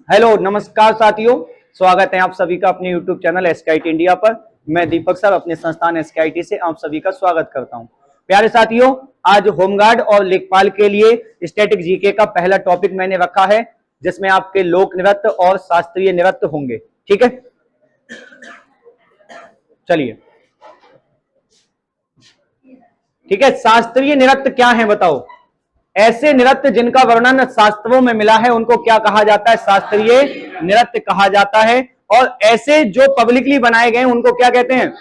Hello नमस्कार साथियों, स्वागत है आप सभी का अपने YouTube चैनल एसकेआईटी इंडिया पर। मैं दीपक सर अपने संस्थान एसकेआईटी से आप सभी का स्वागत करता हूं। प्यारे साथियों, आज होमगार्ड और लेखपाल के लिए स्टैटिक जीके का पहला टॉपिक मैंने रखा है, जिसमें आपके लोक नृत्य और शास्त्रीय नृत्य होंगे। ठीक है, चलिए। ठीक है, शास्त्रीय नृत्य क्या है बताओ? ऐसे नृत्य जिनका वर्णन शास्त्रों में मिला है उनको क्या कहा जाता है? शास्त्रीय नृत्य कहा जाता है। और ऐसे जो पब्लिकली बनाए गए उनको क्या कहते हैं?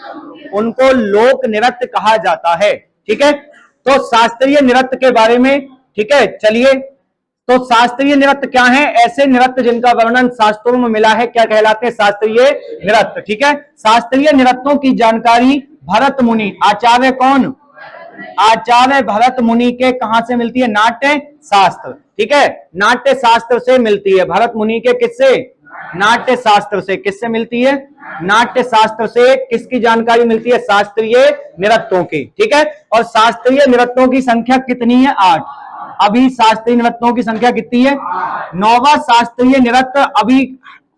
उनको लोक नृत्य कहा जाता है। ठीक है, तो शास्त्रीय नृत्य के बारे में, ठीक है, चलिए। तो शास्त्रीय नृत्य क्या है? ऐसे नृत्य जिनका वर्णन शास्त्रों में मिला है क्या कहलाते हैं? शास्त्रीय नृत्य। ठीक है, शास्त्रीय नृत्यों की जानकारी भरत मुनि, आचार्य कौन? आचार्य भरत मुनि के कहां से मिलती है? नाट्य शास्त्र। ठीक है, नाट्य शास्त्र से मिलती है। भरत मुनि के किससे? नाट्य शास्त्र से। किससे मिलती है? नाट्य शास्त्र से। किसकी जानकारी मिलती है? शास्त्रीय नृत्यों की। ठीक है, और शास्त्रीय नृत्यों की संख्या कितनी है? 8। अभी शास्त्रीय नृत्यों की संख्या कितनी है? 9वां शास्त्रीय नृत्य अभी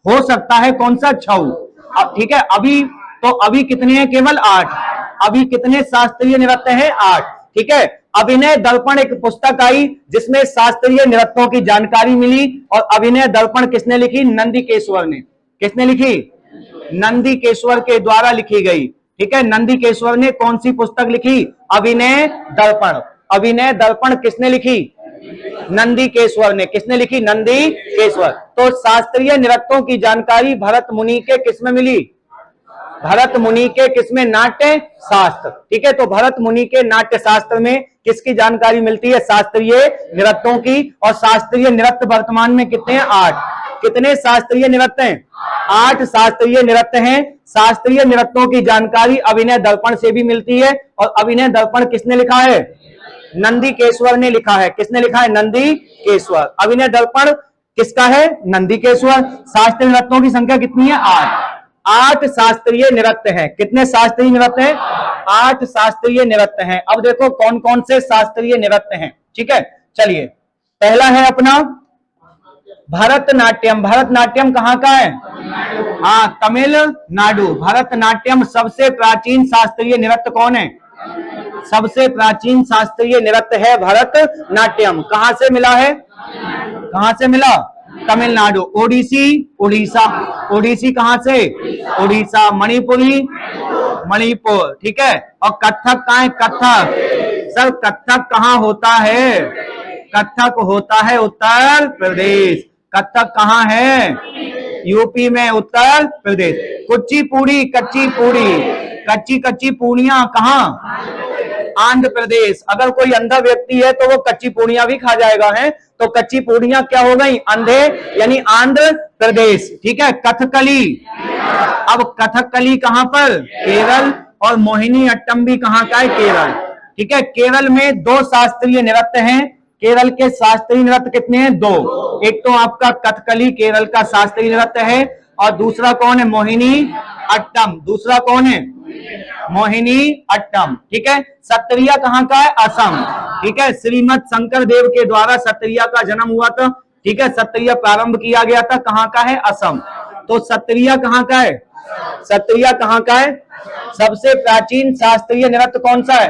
हो सकता है कौन सा? छऊ। ठीक है, अभी तो अभी कितने हैं? केवल 8। अभी कितने शास्त्रीय नृत्य हैं? 8। ठीक है, अभिनय दर्पण एक पुस्तक आई जिसमें शास्त्रीय नृत्यों की जानकारी मिली। और अभिनय दर्पण किसने लिखी? नंदीकेश्वर ने। किसने लिखी? नंदीकेश्वर के द्वारा लिखी गई। ठीक है, नंदीकेश्वर ने कौन सी पुस्तक लिखी? अभिनय दर्पण। अभिनय दर्पण किसने लिखी? नंदीकेश्वर ने। किसने लिखी? नंदीकेश्वर। तो शास्त्रीय नृत्यों की जानकारी भरत मुनि के किसमें मिली? भरत मुनि के किसमें? नाट्य शास्त्र। ठीक है, तो भरत मुनि के नाट्य शास्त्र में किसकी जानकारी मिलती है? शास्त्रीय नृत्यों की। और शास्त्रीय नृत्य वर्तमान में कितने हैं? 8। कितने शास्त्रीय नृत्य हैं? 8 शास्त्रीय नृत्य हैं। शास्त्रीय नृत्यों की जानकारी अभिनय दर्पण से भी मिलती है। और अभिनय दर्पण किसने लिखा है? नंदीकेश्वर ने लिखा है। किसने लिखा है? नंदीकेश्वर। अभिनय दर्पण किसका है? नंदीकेश्वर। शास्त्रीय नृत्यों की संख्या कितनी है? 8 शास्त्रीय नृत्य हैं। कितने शास्त्रीय नृत्य हैं? 8 शास्त्रीय नृत्य हैं। अब देखो कौन कौन से शास्त्रीय नृत्य हैं। ठीक है, चलिए। पहला है अपना भरतनाट्यम। भरतनाट्यम कहां का है? हाँ, तमिलनाडु। भरतनाट्यम सबसे प्राचीन शास्त्रीय नृत्य कौन है? सबसे प्राचीन शास्त्रीय नृत्य है भरतनाट्यम। कहां से मिला है? कहां से मिला? तमिलनाडु। ओडिसी, उड़ीसा। ओडिसी कहां से? उड़ीसा। मणिपुरी, मणिपुर। ठीक है, और कथक कहां है? कथक। सर कथक कहां होता है? कथक होता है उत्तर प्रदेश। कथक कहां है? यूपी में, उत्तर प्रदेश। कुचिपुड़ी, कच्ची पूड़ी, कच्ची पूड़ियां कहां? आंध्र प्रदेश। अगर कोई अंधा व्यक्ति है तो वो कच्ची पूड़ियां भी खा जाएगा है, तो कच्ची पूड़ियां क्या हो गई? अंधे, यानी आंध्र प्रदेश। ठीक है, कथकली। अब कथकली कहां पर? केरल। और मोहिनी अट्टम भी कहां का है? केरल। ठीक है, केरल में 2 शास्त्रीय नृत्य हैं। केरल के शास्त्रीय नृत्य कितने हैं? 2। एक तो आपका कथकली केरल का शास्त्रीय नृत्य है, और दूसरा कौन है? मोहिनी अट्टम। दूसरा कौन है? मोहिनी अट्टम। ठीक है, सत्रिया कहां का है? असम। ठीक है, श्रीमद शंकर देव के द्वारा सत्रिया का जन्म हुआ था। ठीक है, सत्रिया प्रारंभ किया गया था। कहां का है? असम। तो सत्रिया कहां का है? सत्रिया कहां का है? सबसे प्राचीन शास्त्रीय नृत्य कौन सा है?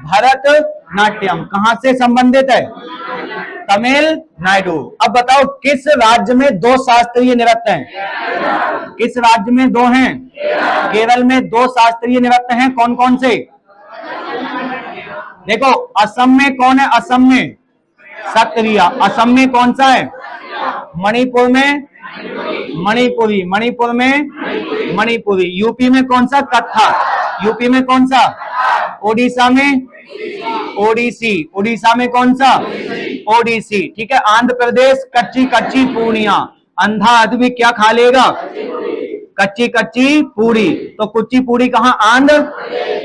भरतनाट्यम। कहां से संबंधित है? तमिलनाडु। अब बताओ किस राज्य में 2 शास्त्रीय नृत्य हैं? किस राज्य में 2 हैं? केरल में 2 शास्त्रीय नृत्य हैं। कौन कौन से? देखो, असम में कौन है? असम में सत्रिया। असम में कौन सा है? मणिपुर में मणिपुरी। मणिपुर में मणिपुरी। यूपी में कौन सा? कथक। यूपी में कौन सा? ओडिशा में ओडिसी। उड़ीसा में कौन सा? ओडिसी। ठीक है, आंध्र प्रदेश कच्ची पूड़ियां। अंधा आदमी क्या खा लेगा? कच्ची पूड़ी। तो कुच्ची पूड़ी कहां? आंध्र।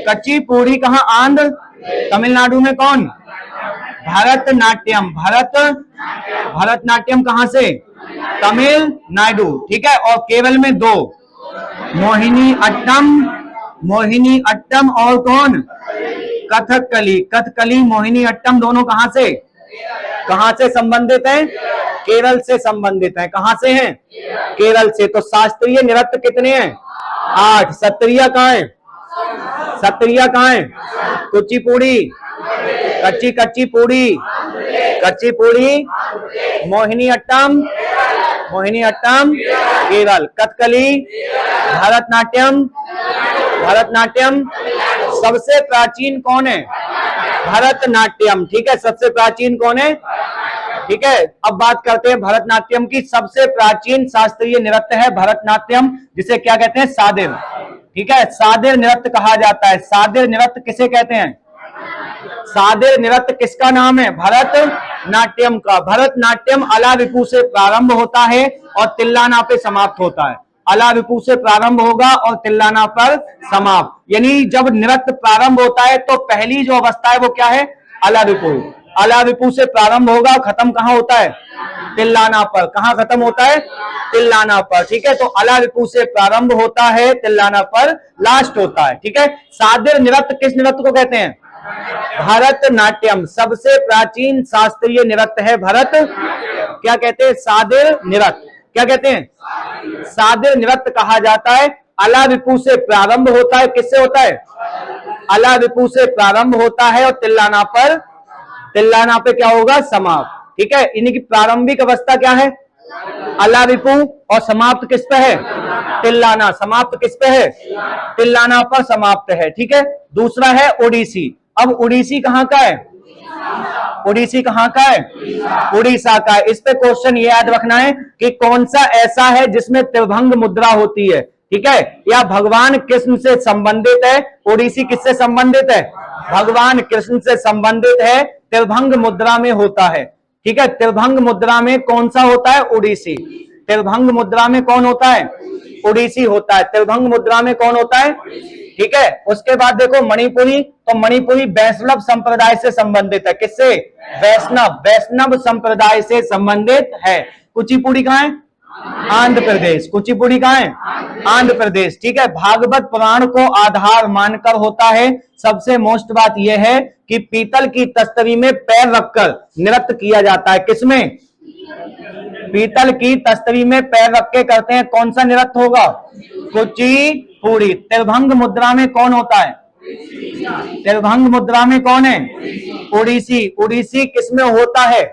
कच्ची पूड़ी कहां? आंध्र। तमिलनाडु में कौन? भरतनाट्यम। भरतनाट्यम कहां से? तमिलनाडु। ठीक है, और केरल में 2, मोहिनी अट्टम और कौन? कथकली। कथकली, मोहिनी अट्टम दोनों कहां से? कहां से संबंधित हैं? केरल से संबंधित हैं। कहां से हैं? केरल से। तो शास्त्रीय नृत्य कितने हैं? 8। सत्रिया कहां है? सत्रिया कहां है? कुचिपुड़ी, कच्ची कच्ची पूड़ी, कच्ची पूड़ी, मोहिनीअट्टम, मोहिनीअट्टम केरल, कथकली, भरतनाट्यम, भरतनाट्यम। सबसे प्राचीन कौन है? भरतनाट्यम। ठीक है, सबसे प्राचीन कौन है? ठीक है, अब बात करते हैं भरतनाट्यम की। सबसे प्राचीन शास्त्रीय नृत्य है भरतनाट्यम, जिसे क्या कहते हैं? सादिर। ठीक है, सादिर नृत्य कहा जाता है। सादिर नृत्य किसे कहते हैं? सादिर नृत्य किसका नाम है? भरतनाट्यम का। भरतनाट्यम अलाविपु से प्रारंभ होता है और तिल्लाना पे समाप्त होता है। अलाविपु से प्रारंभ होगा और तिल्लाना पर समाप्त। यानी जब नृत्य प्रारंभ होता है तो पहली जो अवस्था है वो क्या है? अलाविपु। अलाविपु से प्रारंभ होगा, खत्म कहां होता है? तिल्लाना पर। कहां खत्म होता है? तिल्लाना पर। ठीक है, तो अलाविपु से प्रारंभ होता है, तिल्लाना पर लास्ट होता है। ठीक है, सादिर नृत्य किस नृत्य को कहते हैं? भरतनाट्यम। सबसे प्राचीन शास्त्रीय नृत्य है भरत, क्या कहते हैं? सादिर नृत्य। क्या कहते हैं? सादिर नृत्य कहा जाता है। अलाविपु से प्रारंभ होता है। किससे होता है? अलाविपु से प्रारंभ होता है और तिल्लाना पर, तिल्लाना पे क्या होगा? समाप्त। ठीक है, इनकी प्रारंभिक अवस्था क्या है? अलाविपु, और समाप्त किस पे है? तिल्लाना। समाप्त किस पे है? तिल्लाना पर समाप्त है। ठीक है, दूसरा है ओडिसी। अब ओडिसी कहां का है? ओडिसी कहां का है? उड़ीसा का है। इस पे क्वेश्चन ये याद रखना है कि कौन सा ऐसा है जिसमें त्रिभंग मुद्रा होती है। ठीक है, या भगवान कृष्ण से संबंधित है। ओडिसी किससे संबंधित है? भगवान कृष्ण से संबंधित है, त्रिभंग मुद्रा में होता है। ठीक है, त्रिभंग मुद्रा में कौन सा होता है? ओडिसी। त्रिभंग मुद्रा में कौन होता है? ओडिसी होता है। त्रिभंग मुद्रा में कौन होता है? ठीक है, उसके बाद देखो मणिपुरी। तो मणिपुरी वैष्णव संप्रदाय से संबंधित है। किससे? वैष्णव, वैष्णव संप्रदाय से संबंधित है। कुचिपुड़ी कहां है? आंध्र प्रदेश। कुचिपुड़ी कहां है? आंध्र प्रदेश। ठीक है, भागवत पुराण को आधार मानकर होता है। सबसे मोस्ट बात यह है कि पीतल की तस्तरी में पैर रखकर नृत्य किया जाता है। किसमें? पीतल की तस्तरी में पैर रख के करते हैं। कौन सा नृत्य होगा? कुचिपुड़ी। त्रिभंग मुद्रा में कौन होता है? त्रिभंग मुद्रा में कौन है? ओडिसी। ओडिसी किसमें होता है?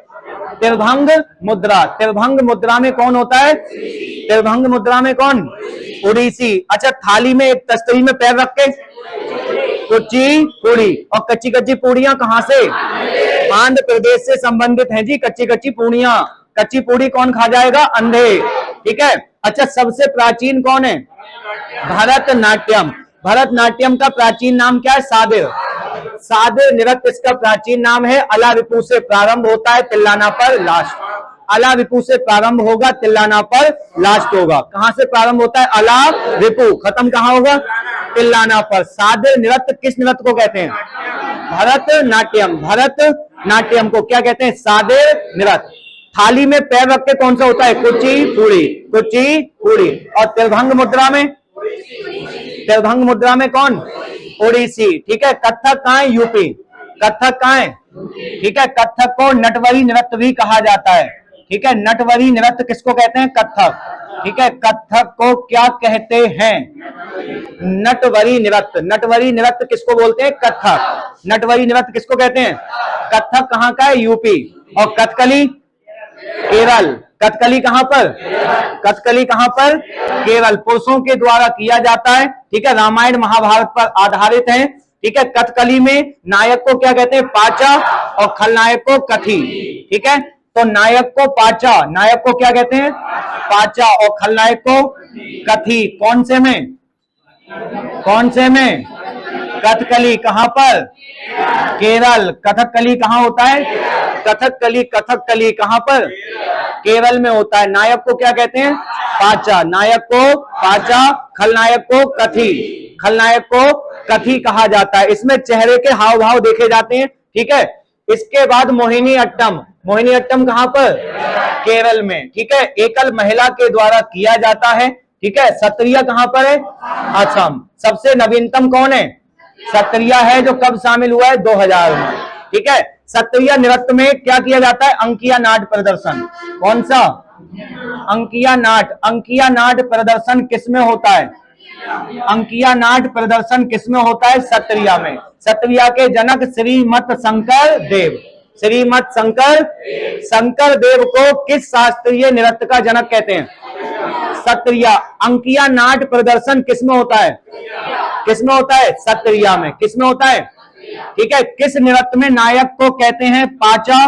त्रिभंग मुद्रा। त्रिभंग मुद्रा में कौन होता है? त्रिभंग मुद्रा में कौन? ओडिसी। अच्छा, थाली में एक तस्तरी में पैर रख के कुचिपुड़ी। और कच्ची कच्ची पूड़ियां कहां से? आंध्र प्रदेश से संबंधित हैं जी कच्ची कच्ची पूड़ियां। कच्ची पूड़ी कौन खा जाएगा? अंधे। ठीक है, अच्छा, सबसे प्राचीन कौन है? भरतनाट्यम। भरतनाट्यम का प्राचीन नाम क्या है? सादिर। सादिर नृत्य इसका प्राचीन नाम है। अलाविपु से प्रारंभ होता है, तिल्लाना पर लास्ट। अलाविपु से प्रारंभ होगा, तिल्लाना पर लास्ट होगा। कहां से प्रारंभ होता है? अलाविपु। खत्म कहां होगा? तिल्लाना पर। सादिर नृत्य किस नृत्य को कहते हैं? भरतनाट्यम। भरतनाट्यम को क्या कहते हैं? सादिर नृत्य। थाली में पैर रख के कौन सा होता है? कुचिपुड़ी। कुचिपुड़ी। और त्रिभंग मुद्रा में? त्रिभंग मुद्रा में कौन? ओडिसी। ठीक है, कथक कहां है? यूपी। कथक कहां है? ठीक है, कथक को नटवरी नृत्य भी कहा जाता है। ठीक है, नटवरी नृत्य किसको कहते हैं? कथक। ठीक है, कथक को क्या कहते हैं? नटवरी नृत्य। नटवरी नृत्य किसको बोलते हैं? कथक। नटवरी नृत्य किसको कहते हैं? कथक कहां का है? यूपी। और कथकली? केरल। कथकली कहां पर? कथकली कहां पर? केरल। पुरुषों के द्वारा किया जाता है। ठीक है, रामायण महाभारत पर आधारित है। ठीक है, कथकली में नायक को क्या कहते हैं? पाचा। और खलनायक को कथी। ठीक है, तो नायक को पाचा, नायक को क्या कहते हैं? पाचा। और खलनायक को कथी। कौन से में? कौन से में? कथकली। कहां पर? केरल। कथकली कहां होता है? कथकली। कथकली कहां पर? केरल में होता है। नायक को क्या कहते हैं? पाचा। नायक को पाचा, खलनायक को कथी। खलनायक को कथी कहा जाता है। इसमें चेहरे के हाव भाव देखे जाते हैं। ठीक है, इसके बाद मोहिनी अट्टम। मोहिनी अट्टम कहां पर? केरल में। ठीक है, एकल महिला के द्वारा किया जाता है। ठीक है, सत्रिया कहां पर है? असम। सबसे नवीनतम कौन है? सत्रिया है, जो कब शामिल हुआ है? 2000 में। ठीक है। सत्रिय नृत्य में क्या किया जाता है? अंकिया नाट प्रदर्शन। कौन सा? अंकिया नाट। अंकिया नाट प्रदर्शन किसमें होता है? अंकिया नाट प्रदर्शन किसमें होता है? सत्रिया में। सत्रिया के जनक श्रीमत शंकर देव। श्रीमत शंकर देव को किस शास्त्रीय नृत्य का जनक कहते हैं? सत्रिया। अंकिया नाट प्रदर्शन किसमें होता है? किसमें होता है? सत्रिया में। किसमें होता है? ठीक है। किस नृत्य में नायक को कहते हैं पाचा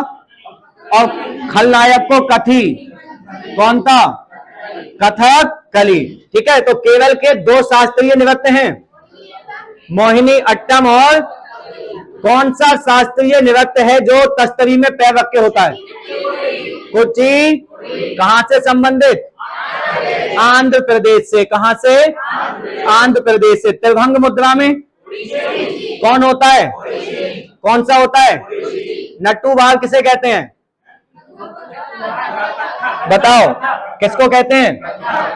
और खलनायक को कथी? कौन था? कथकली। ठीक है। तो केरल के दो शास्त्रीय नृत्य हैं, मोहिनी अट्टम, और कौन सा शास्त्रीय नृत्य है जो तस्तरी में पैर रख के होता है? कुची। कहां से संबंधित? आंध्र प्रदेश से। कहां से? आंध्र प्रदेश से। त्रिभंग मुद्रा में कौन होता है? कौन सा होता है? नट्टू बाल किसे कहते हैं? बताओ, किसको कहते हैं?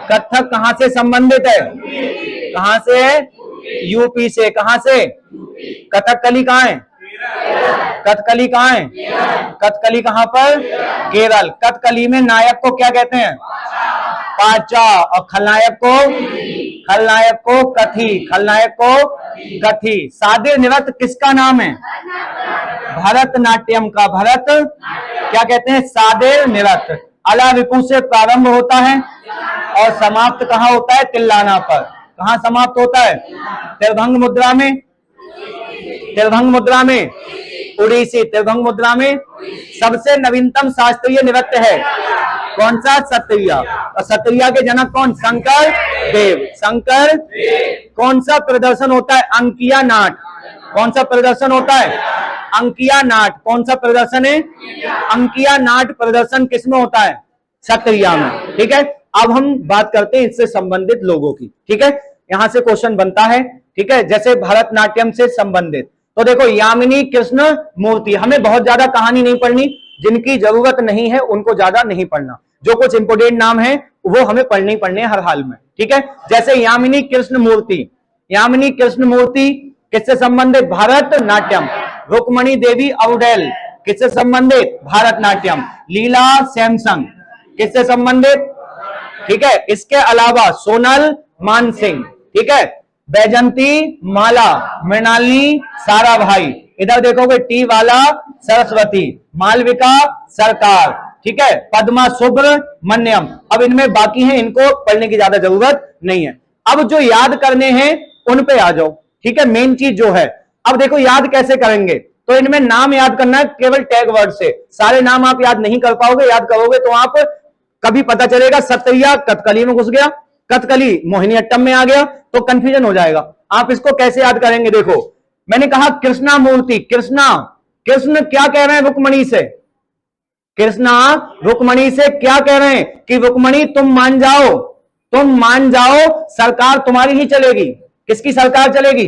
कथक कहां से संबंधित है? कहां से? यूपी से। कहां से? कथकली कहां है? कथकली कहां है? कथकली कहां पर? केरल। कथकली में नायक को क्या कहते हैं? पाचा। और खलनायक को कथी। खलनायक को कथी। सादिर नृत्य किसका नाम है? भरतनाट्यम का। भरत क्या कहते हैं? सादिर नृत्य। अला विपु से प्रारंभ होता है और समाप्त कहां होता है? तिल्लाना पर। कहां समाप्त होता है? त्रिभंग मुद्रा में। त्रिभंग मुद्रा में उड़ीसी। त्रिभंग मुद्रा में सबसे नवीनतम शास्त्रीय नृत्य है कौन सा? सत्रिया। और सत्रिया के जनक कौन? शंकर देव। शंकर। कौन सा प्रदर्शन होता है? अंकिया नाट। कौन सा प्रदर्शन होता है? अंकिया नाट। कौन सा प्रदर्शन है? अंकिया नाट प्रदर्शन किसमें होता है? सत्रिया में। ठीक है। अब हम बात करते हैं इससे संबंधित लोगों की। ठीक है। यहां से क्वेश्चन बनता है। ठीक है। जैसे भरतनाट्यम से संबंधित, तो देखो यामिनी कृष्ण मूर्ति। हमें बहुत ज्यादा कहानी नहीं पढ़नी, जिनकी जरूरत नहीं है उनको ज्यादा नहीं पढ़ना। जो कुछ इंपोर्टेंट नाम है वो हमें पढ़ने ही पढ़ने हर हाल में। ठीक है। जैसे यामिनी कृष्ण मूर्ति। यामिनी कृष्ण मूर्ति किससे संबंधित? भरतनाट्यम। रुक्मणी देवी औडेल किससे संबंधित? भारतनाट्यम। लीला सैमसंग किससे संबंधित? ठीक है। इसके अलावा सोनल मानसिंह। ठीक है। बैजंती माला, मृणालिनी साराभाई। इधर देखोगे टी वाला सरस्वती, मालविका सरकार। ठीक है। पद्मा सुब्रमण्यम। अब इनमें बाकी हैं, इनको पढ़ने की ज्यादा जरूरत नहीं है। अब जो याद करने हैं उन पे आ जाओ। ठीक है। मेन चीज जो है, अब देखो याद कैसे करेंगे, तो इनमें नाम याद करना है केवल टैग वर्ड से। सारे नाम आप याद नहीं कर पाओगे। याद करोगे तो आप कभी पता चलेगा सत्रिया कथकली में घुस गया, कथकली मोहिनी अट्टम में आ गया, तो कंफ्यूजन हो जाएगा। आप इसको कैसे याद करेंगे? देखो मैंने कहा कृष्णा मूर्ति। कृष्ण क्या कह रहे हैं रुक्मणी से? कृष्णा रुक्मणी से क्या कह रहे हैं कि रुक्मणी तुम मान जाओ, सरकार तुम्हारी ही चलेगी। किसकी सरकार चलेगी?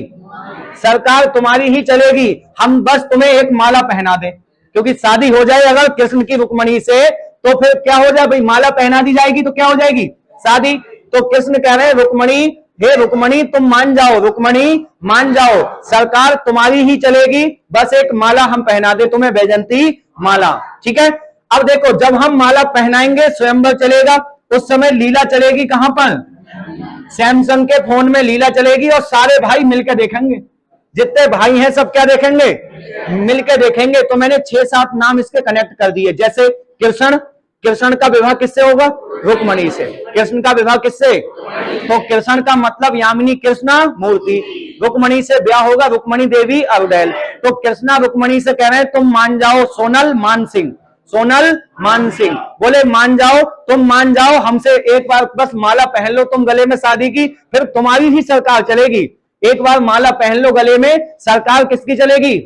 सरकार तुम्हारी ही चलेगी। हम बस तुम्हें एक माला पहना दें, क्योंकि शादी हो जाए अगर कृष्ण की रुक्मणी से तो फिर क्या हो जाए भाई? माला पहना दी जाएगी तो क्या हो जाएगी? शादी। तो कृष्ण कह रहे हैं रुक्मणी, हे रुक्मणी तुम मान जाओ, रुक्मणी मान जाओ, सरकार तुम्हारी ही चलेगी, बस एक माला हम पहना दे तुम्हें, वैजंती माला। ठीक है। अब देखो जब हम माला पहनाएंगे स्वयंवर चलेगा, उस समय लीला चलेगी कहां पर? सैमसंग के फोन में लीला चलेगी और सारे भाई मिलकर देखेंगे। जितने भाई हैं सब क्या देखेंगे? मिलकर देखेंगे। तो मैंने 6-7 नाम इसके कनेक्ट कर दिए। जैसे कृष्ण का विवाह किससे होगा? रुक्मणी से। कृष्ण का विवाह किससे? तो कृष्ण का मतलब यामिनी कृष्णा मूर्ति। रुक्मणी से ब्याह होगा रुक्मणी देवी औडेल। तो कृष्णा रुक्मणी से कह रहे हैं तुम मान जाओ सोनल मानसिंह। बोले मान जाओ, तुम मान जाओ, हमसे एक बार बस माला पहन लो तुम गले में शादी की, फिर तुम्हारी ही सरकार चलेगी। एक बार माला पहन लो गले में, सरकार किसकी चलेगी?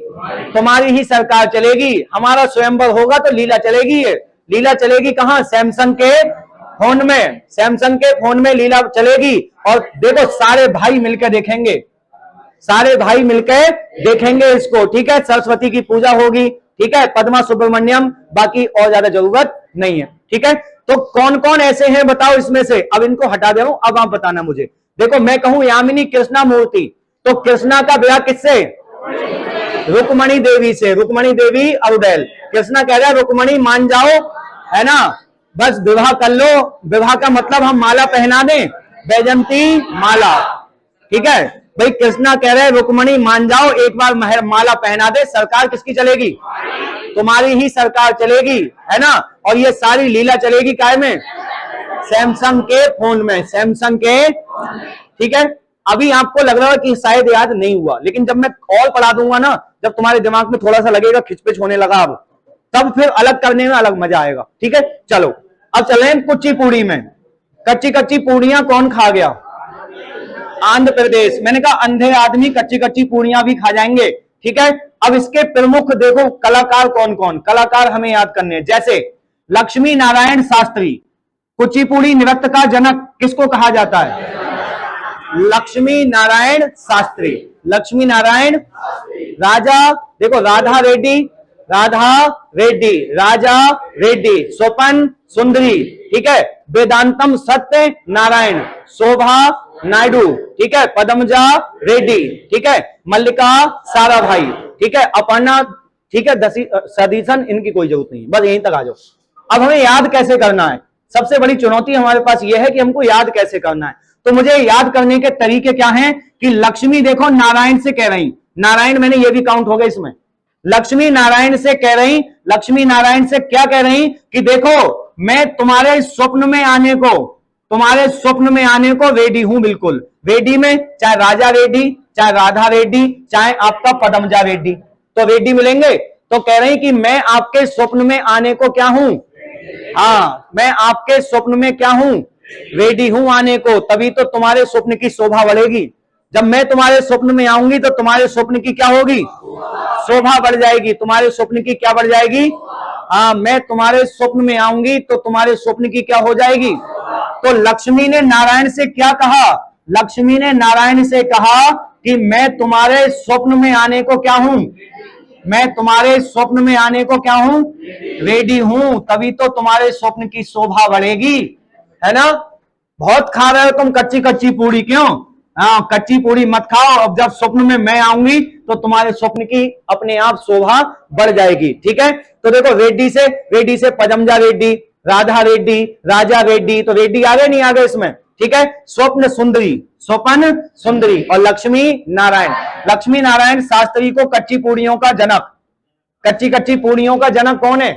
तुम्हारी ही सरकार चलेगी। हमारा स्वयंवर होगा तो लीला चलेगी। लीला चलेगी कहां? सैमसंग के फोन में लीला चलेगी। और देखो सारे भाई मिलकर देखेंगे इसको। ठीक है। सरस्वती की पूजा होगी। ठीक है। पद्मा सुब्रमण्यम, बाकी और ज्यादा जरूरत नहीं है। ठीक है। तो कौन कौन ऐसे हैं बताओ इसमें से? अब इनको हटा दे रहा हूं, अब आप बताना मुझे। देखो मैं कहूं यामिनी कृष्णा मूर्ति, तो कृष्णा का विवाह किससे? रुक्मणी देवी से, रुक्मणी देवी अरुदैल। कृष्णा कह रहा है रुक्मणी मान जाओ, है ना, बस विवाह कर लो। विवाह का मतलब हम माला पहना दें, वैजंती माला, ठीक है भाई। कृष्णा कह रहे हैं रुक्मणी मान जाओ, एक बार माला पहना दे, सरकार किसकी चलेगी? तुम्हारी ही सरकार चलेगी, है ना। और ये सारी लीला चलेगी काय में? सैमसंग के फोन में, सैमसंग के, ठीक है। अभी आपको लग रहा है कि शायद याद नहीं हुआ, लेकिन जब मैं और पढ़ा दूंगा ना, जब तुम्हारे दिमाग में थोड़ा सा लगेगा खिचपिच होने लगा अब, तब फिर अलग करने में अलग मजा आएगा, ठीक है। चलो अब चले कुचिपुड़ी में। कच्ची कच्ची पूड़ियां कौन खा गया? आंध्र प्रदेश। मैंने कहा अंधे आदमी कच्ची कच्ची पूड़ियां भी खा जाएंगे, ठीक है। अब इसके प्रमुख देखो कलाकार कौन कौन, कलाकार हमें याद करने हैं। जैसे लक्ष्मी नारायण शास्त्री, कुचिपुड़ी नृत्य का जनक किसको कहा जाता है? लक्ष्मी नारायण शास्त्री, लक्ष्मी नारायण। राजा देखो राधा रेड्डी, राधा रेड्डी, राजा रेड्डी, स्वपन सुंदरी, ठीक है। वेदांतम सत्य नारायण, शोभा नायडू, ठीक है। पद्मजा रेड्डी, ठीक है। मल्लिका साराभाई, ठीक है। अपर्णा, ठीक है। सदीसन, इनकी कोई जरूरत नहीं, बस यहीं तक आ जाओ। अब हमें याद कैसे करना है? सबसे बड़ी चुनौती हमारे पास यह है कि हमको याद कैसे करना है। तो मुझे याद करने के तरीके क्या हैं कि लक्ष्मी देखो नारायण से कह रही, नारायण मैंने ये भी काउंट हो गया इसमें। लक्ष्मी नारायण से कह रही, लक्ष्मी नारायण से क्या कह रही कि देखो मैं तुम्हारे स्वप्न में आने को, तुम्हारे स्वप्न में आने को रेडी हूं, बिल्कुल रेडी में। चाहे राजा रेड्डी, चाहे राधा रेड्डी, चाहे आपका पद्मजा रेड्डी, तो रेड्डी मिलेंगे। तो कह रही कि मैं आपके स्वप्न में आने को क्या हूं? हाँ, मैं आपके स्वप्न में क्या हूं? रेडी हूं आने को। तभी तो तुम्हारे स्वप्न की शोभा बढ़ेगी। जब मैं तुम्हारे स्वप्न में आऊंगी तो तुम्हारे स्वप्न की क्या होगी? शोभा बढ़ जाएगी। तुम्हारे स्वप्न की क्या बढ़ जाएगी? हाँ, मैं तुम्हारे स्वप्न में आऊंगी तो तुम्हारे स्वप्न की क्या हो जाएगी? तो लक्ष्मी ने नारायण से क्या कहा? लक्ष्मी ने नारायण से कहा कि मैं तुम्हारे स्वप्न में आने को क्या हूं? मैं तुम्हारे स्वप्न में आने को क्या हूं? रेडी हूं। तभी तो तुम्हारे स्वप्न की शोभा बढ़ेगी, है ना। बहुत खा रहे हो तुम कच्ची कच्ची पूड़ी, क्यों? हाँ, कच्ची पूड़ी मत खाओ। अब जब स्वप्न में मैं आऊंगी तो तुम्हारे स्वप्न की अपने आप शोभा बढ़ जाएगी, ठीक है। तो देखो रेड्डी से पद्मजा रेड्डी, राधा रेड्डी, राजा रेड्डी, तो रेड्डी आ गए नहीं आ गए इसमें, ठीक है। स्वप्न सुंदरी, स्वपन सुंदरी, और लक्ष्मी नारायण। लक्ष्मी नारायण शास्त्री को कच्ची पूड़ियों का जनक, कच्ची कच्ची पूड़ियों का जनक कौन है?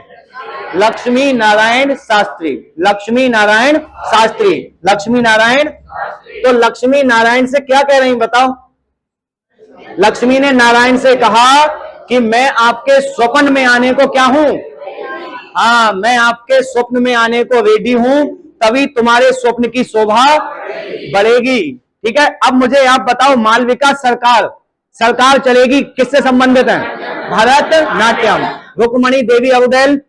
लक्ष्मी नारायण शास्त्री, लक्ष्मी नारायण शास्त्री, लक्ष्मी नारायण। तो लक्ष्मी नारायण से क्या कह रही बताओ? लक्ष्मी ने नारायण से कहा कि मैं आपके स्वप्न में आने को क्या हूं? हाँ, मैं आपके स्वप्न में आने को रेडी हूं, तभी तुम्हारे स्वप्न की शोभा बढ़ेगी, ठीक है। अब मुझे आप बताओ, मालविका सरकार चलेगी किससे संबंधित है? भरतनाट्यम। रुक्मणी देवी अरुदैल,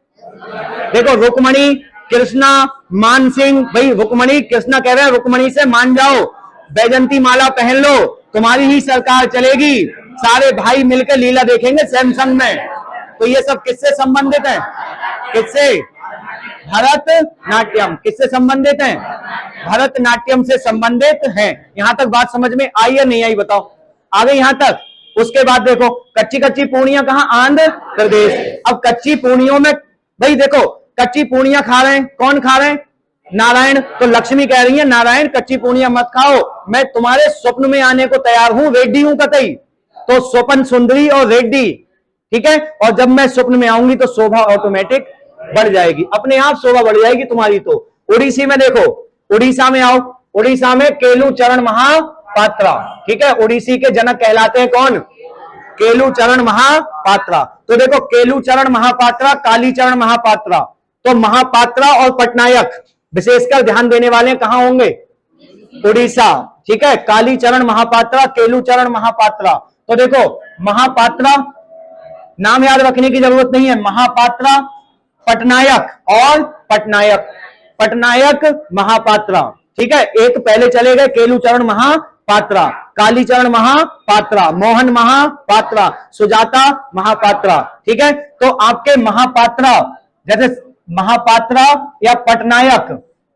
देखो रुक्मणी, कृष्णा, मान सिंह, भाई रुक्मणी कृष्णा कह रहे हैं रुक्मणी से मान जाओ, बैजंती माला पहन लो, तुम्हारी ही सरकार चलेगी। सारे भाई मिलकर लीला देखेंगे सैमसंग में। तो ये सब किससे संबंधित है? किससे? भरतनाट्यम। किससे संबंधित है? भरतनाट्यम से संबंधित है। यहां तक बात समझ में आई या नहीं आई बताओ? आ गई यहां तक? उसके बाद देखो कच्ची कच्ची पूड़ियां कहां? आंध्र प्रदेश। अब कच्ची पूड़ियों में भाई देखो कच्ची पूड़ियां खा रहे हैं, कौन खा रहे हैं? नारायण। तो लक्ष्मी कह रही है नारायण कच्ची पूड़ियां मत खाओ, मैं तुम्हारे स्वप्न में आने को तैयार हूं, रेड्डी हूं कतई। तो स्वपन सुंदरी और रेड्डी, ठीक है। और जब मैं स्वप्न में आऊंगी तो शोभा ऑटोमेटिक बढ़ जाएगी, अपने आप शोभा बढ़ जाएगी तुम्हारी। तो उड़ीसी में देखो, उड़ीसा में आओ, उड़ीसा में केलू चरण महापात्रा, ठीक है। उड़ीसी के जनक कहलाते हैं कौन? केलू चरण महापात्रा। तो देखो केलू चरण महापात्रा, काली चरण महापात्रा। तो महापात्रा और पटनायक विशेषकर ध्यान देने वाले कहां होंगे? उड़ीसा, ठीक है। काली चरण महापात्रा, केलू चरण महापात्रा। तो देखो महापात्रा, नाम याद रखने की जरूरत नहीं है, महापात्रा, पटनायक और पटनायक, पटनायक महापात्रा, ठीक है। एक पहले चले गए केलू चरण महापात्रा, काली चरण महापात्रा, मोहन महापात्रा, सुजाता महापात्रा, ठीक है। तो आपके महापात्रा, जैसे महापात्रा या पटनायक,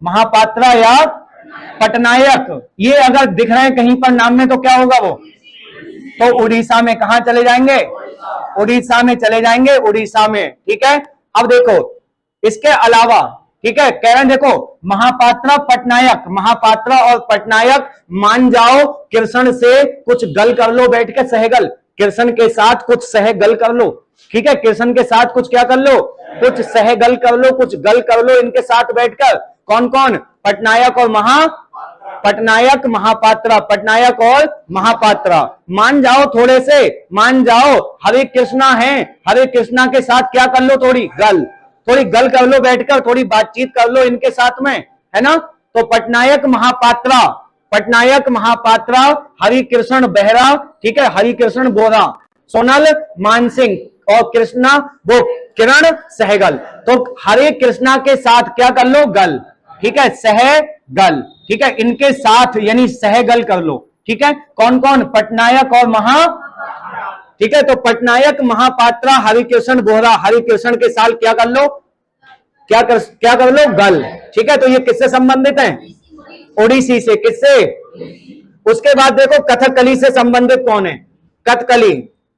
महापात्रा या पटनायक, ये अगर दिख रहे हैं कहीं पर नाम में तो क्या होगा वो? तो उड़ीसा में कहां चले जाएंगे? उड़ीसा में चले जाएंगे, उड़ीसा में। ठीक है, अब देखो इसके अलावा, ठीक है, कह रहे हैं देखो महापात्रा पटनायक, महापात्रा और पटनायक मान जाओ कृष्ण से कुछ गल कर लो, बैठ के सहगल, कृष्ण के साथ कुछ सहगल कर लो। ठीक है, कृष्ण के साथ कुछ क्या कर लो, कुछ सहगल कर लो, कुछ गल कर लो इनके साथ बैठकर। कौन कौन, पटनायक और पटनायक महापात्रा, पटनायक और महापात्रा मान जाओ, थोड़े से मान जाओ, हरे कृष्णा है, हरे कृष्णा के साथ क्या कर लो, थोड़ी गल कर लो बैठकर, थोड़ी बातचीत कर लो इनके साथ में, है ना। तो पटनायक महापात्रा हरि कृष्ण बेहरा, ठीक है, हरि कृष्ण बोरा, सोनल मानसिंह और कृष्णा वो किरण सहगल। तो हरे कृष्णा के साथ क्या कर लो, गल, ठीक है, सहगल, ठीक है, इनके साथ यानी सहगल कर लो। ठीक है, कौन कौन, पटनायक और ठीक है, तो पटनायक महापात्रा हरिकृष्ण बोहरा, हरिकृष्ण के साथ क्या कर लो, क्या कर लो, गल। ठीक है, तो ये किससे संबंधित है, ओडिसी से। किससे, उसके बाद देखो कथकली से संबंधित कौन है, कथकली।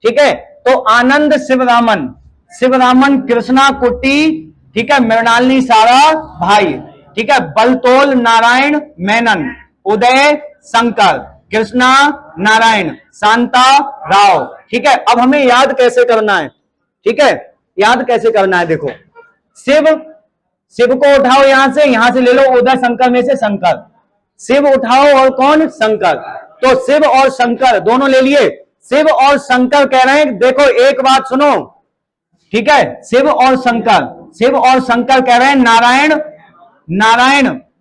ठीक है, तो आनंद शिवरामन कृष्णा कुट्टी, ठीक है, मृणालिनी सारा भाई, ठीक है, बलतोल नारायण मेनन, उदय शंकर, कृष्णा नारायण, शांता राव। ठीक है, अब हमें याद कैसे करना है, ठीक है, याद कैसे करना है, देखो शिव को उठाओ, यहां से ले लो, उदय शंकर में से शंकर, शिव उठाओ और कौन, शंकर। तो शिव और शंकर दोनों ले लिए, शिव और शंकर कह रहे हैं, देखो एक बात सुनो, ठीक है, शिव और शंकर कह रहे हैं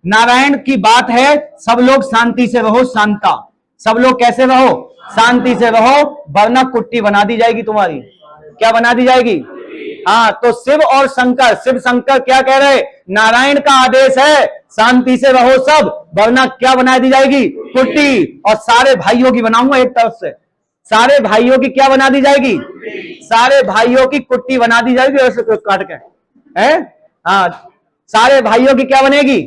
नारायण की बात है, सब लोग शांति से रहो, शांता, सब लोग कैसे रहो, शांति से रहो, वरना कुट्टी बना दी जाएगी तुम्हारी। क्या बना दी जाएगी, हाँ। तो शिव शंकर क्या कह रहे, नारायण का आदेश है, शांति से रहो सब, वरना क्या बना दी जाएगी, कुट्टी। और सारे भाइयों की बनाऊंगा एक तरफ से, सारे भाइयों की क्या बना दी जाएगी, सारे भाइयों की कुट्टी बना दी जाएगी, ऐसे काट के, है, हाँ, सारे भाइयों की क्या बनेगी।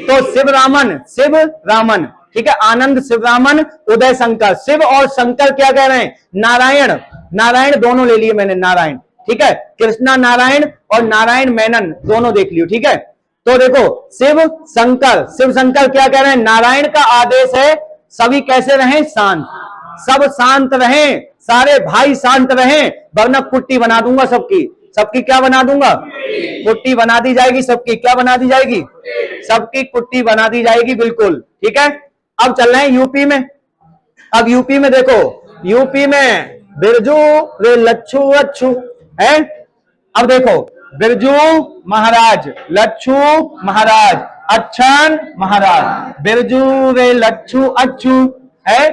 तो शिव रामन, ठीक है, आनंद शिवरामन, उदय शंकर। शिव और शंकर क्या कह रहे हैं, नारायण दोनों ले लिए मैंने, नारायण, ठीक है, कृष्णा नारायण और नारायण मेनन दोनों देख लियो। ठीक है, तो देखो शिव शंकर क्या कह रहे हैं, नारायण का आदेश है सभी कैसे रहें, शांत, सब शांत रहें, सारे भाई शांत रहें, वरना कुट्टी बना दूंगा सबकी क्या बना दूंगा, कुट्टी बना दी जाएगी सबकी, क्या बना दी जाएगी, सबकी कुट्टी बना दी जाएगी, बिल्कुल। ठीक है, अब चल रहे हैं यूपी में। अब यूपी में देखो, यूपी में बिरजू वे लच्छू अच्छू है। अब देखो बिरजू महाराज, लच्छू महाराज, अच्छन महाराज, बिरजू वे लच्छू अच्छू है,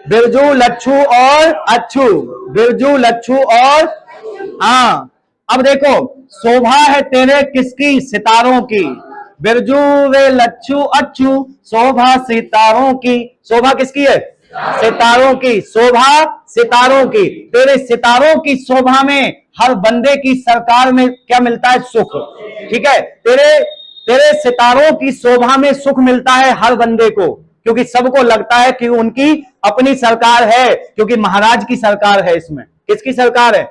बिरजू लच्छू और अच्छू, बिरजू लच्छू और, हाँ। अब देखो शोभा है तेरे किसकी, सितारों की, बिरजू वे लच्छू अच्छू, शोभा सितारों की, शोभा किसकी है, सितारों की, शोभा सितारों की, तेरे सितारों की शोभा में हर बंदे की सरकार में क्या मिलता है, सुख। ठीक है, तेरे सितारों की शोभा में सुख मिलता है हर बंदे को, क्योंकि सबको लगता है कि उनकी अपनी सरकार है, क्योंकि महाराज की सरकार है, इसमें किसकी सरकार है।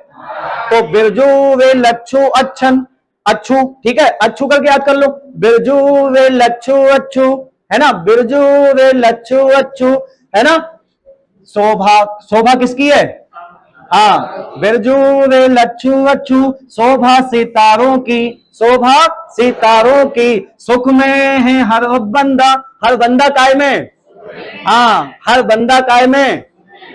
तो बिरजू वे लच्छू अच्छन, अच्छू, ठीक है, अच्छू करके याद कर लो, बिरजू वे लच्छू अच्छू, है ना, बिरजू वे लच्छू अच्छू, है ना। शोभा किसकी है, हाँ, बिरजू वे लच्छू अच्छू, शोभा सितारों की, शोभा सितारों की, सुख में है हर बंदा काय में, हाँ, हर बंदा काय में,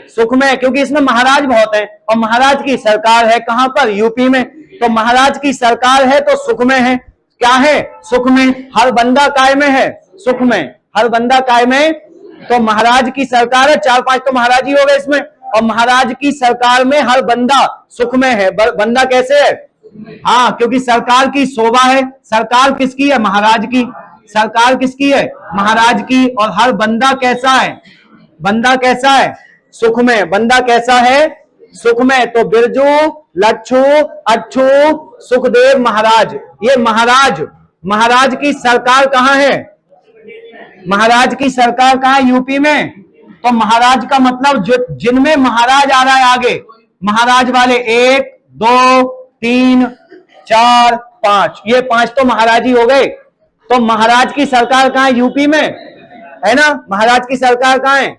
सुख में, क्योंकि इसमें महाराज बहुत है और महाराज की सरकार है कहां पर, यूपी में। तो महाराज की सरकार है तो सुख में है, क्या है, सुख में, हर बंदा काय में है, सुख में, हर बंदा काय में। तो महाराज की सरकार है, 4-5 तो महाराज ही हो गए इसमें, और महाराज की सरकार में हर बंदा सुख में है। बंदा कैसे है, हाँ, क्योंकि सरकार की शोभा है, सरकार किसकी है, महाराज की, सरकार किसकी है, महाराज की, और हर बंदा कैसा है, बंदा कैसा है, सुख में, बंदा कैसा है, सुख में। तो बिरजू लच्छू अच्छू सुखदेव महाराज, ये महाराज की सरकार कहां है, महाराज की सरकार कहां है, यूपी में। तो महाराज का मतलब जो जिनमें महाराज आ रहा है आगे, महाराज वाले 1 2 3 4 5, ये 5 तो महाराज ही हो गए। तो महाराज की सरकार कहां है? यूपी में है ना। महाराज की सरकार कहां है?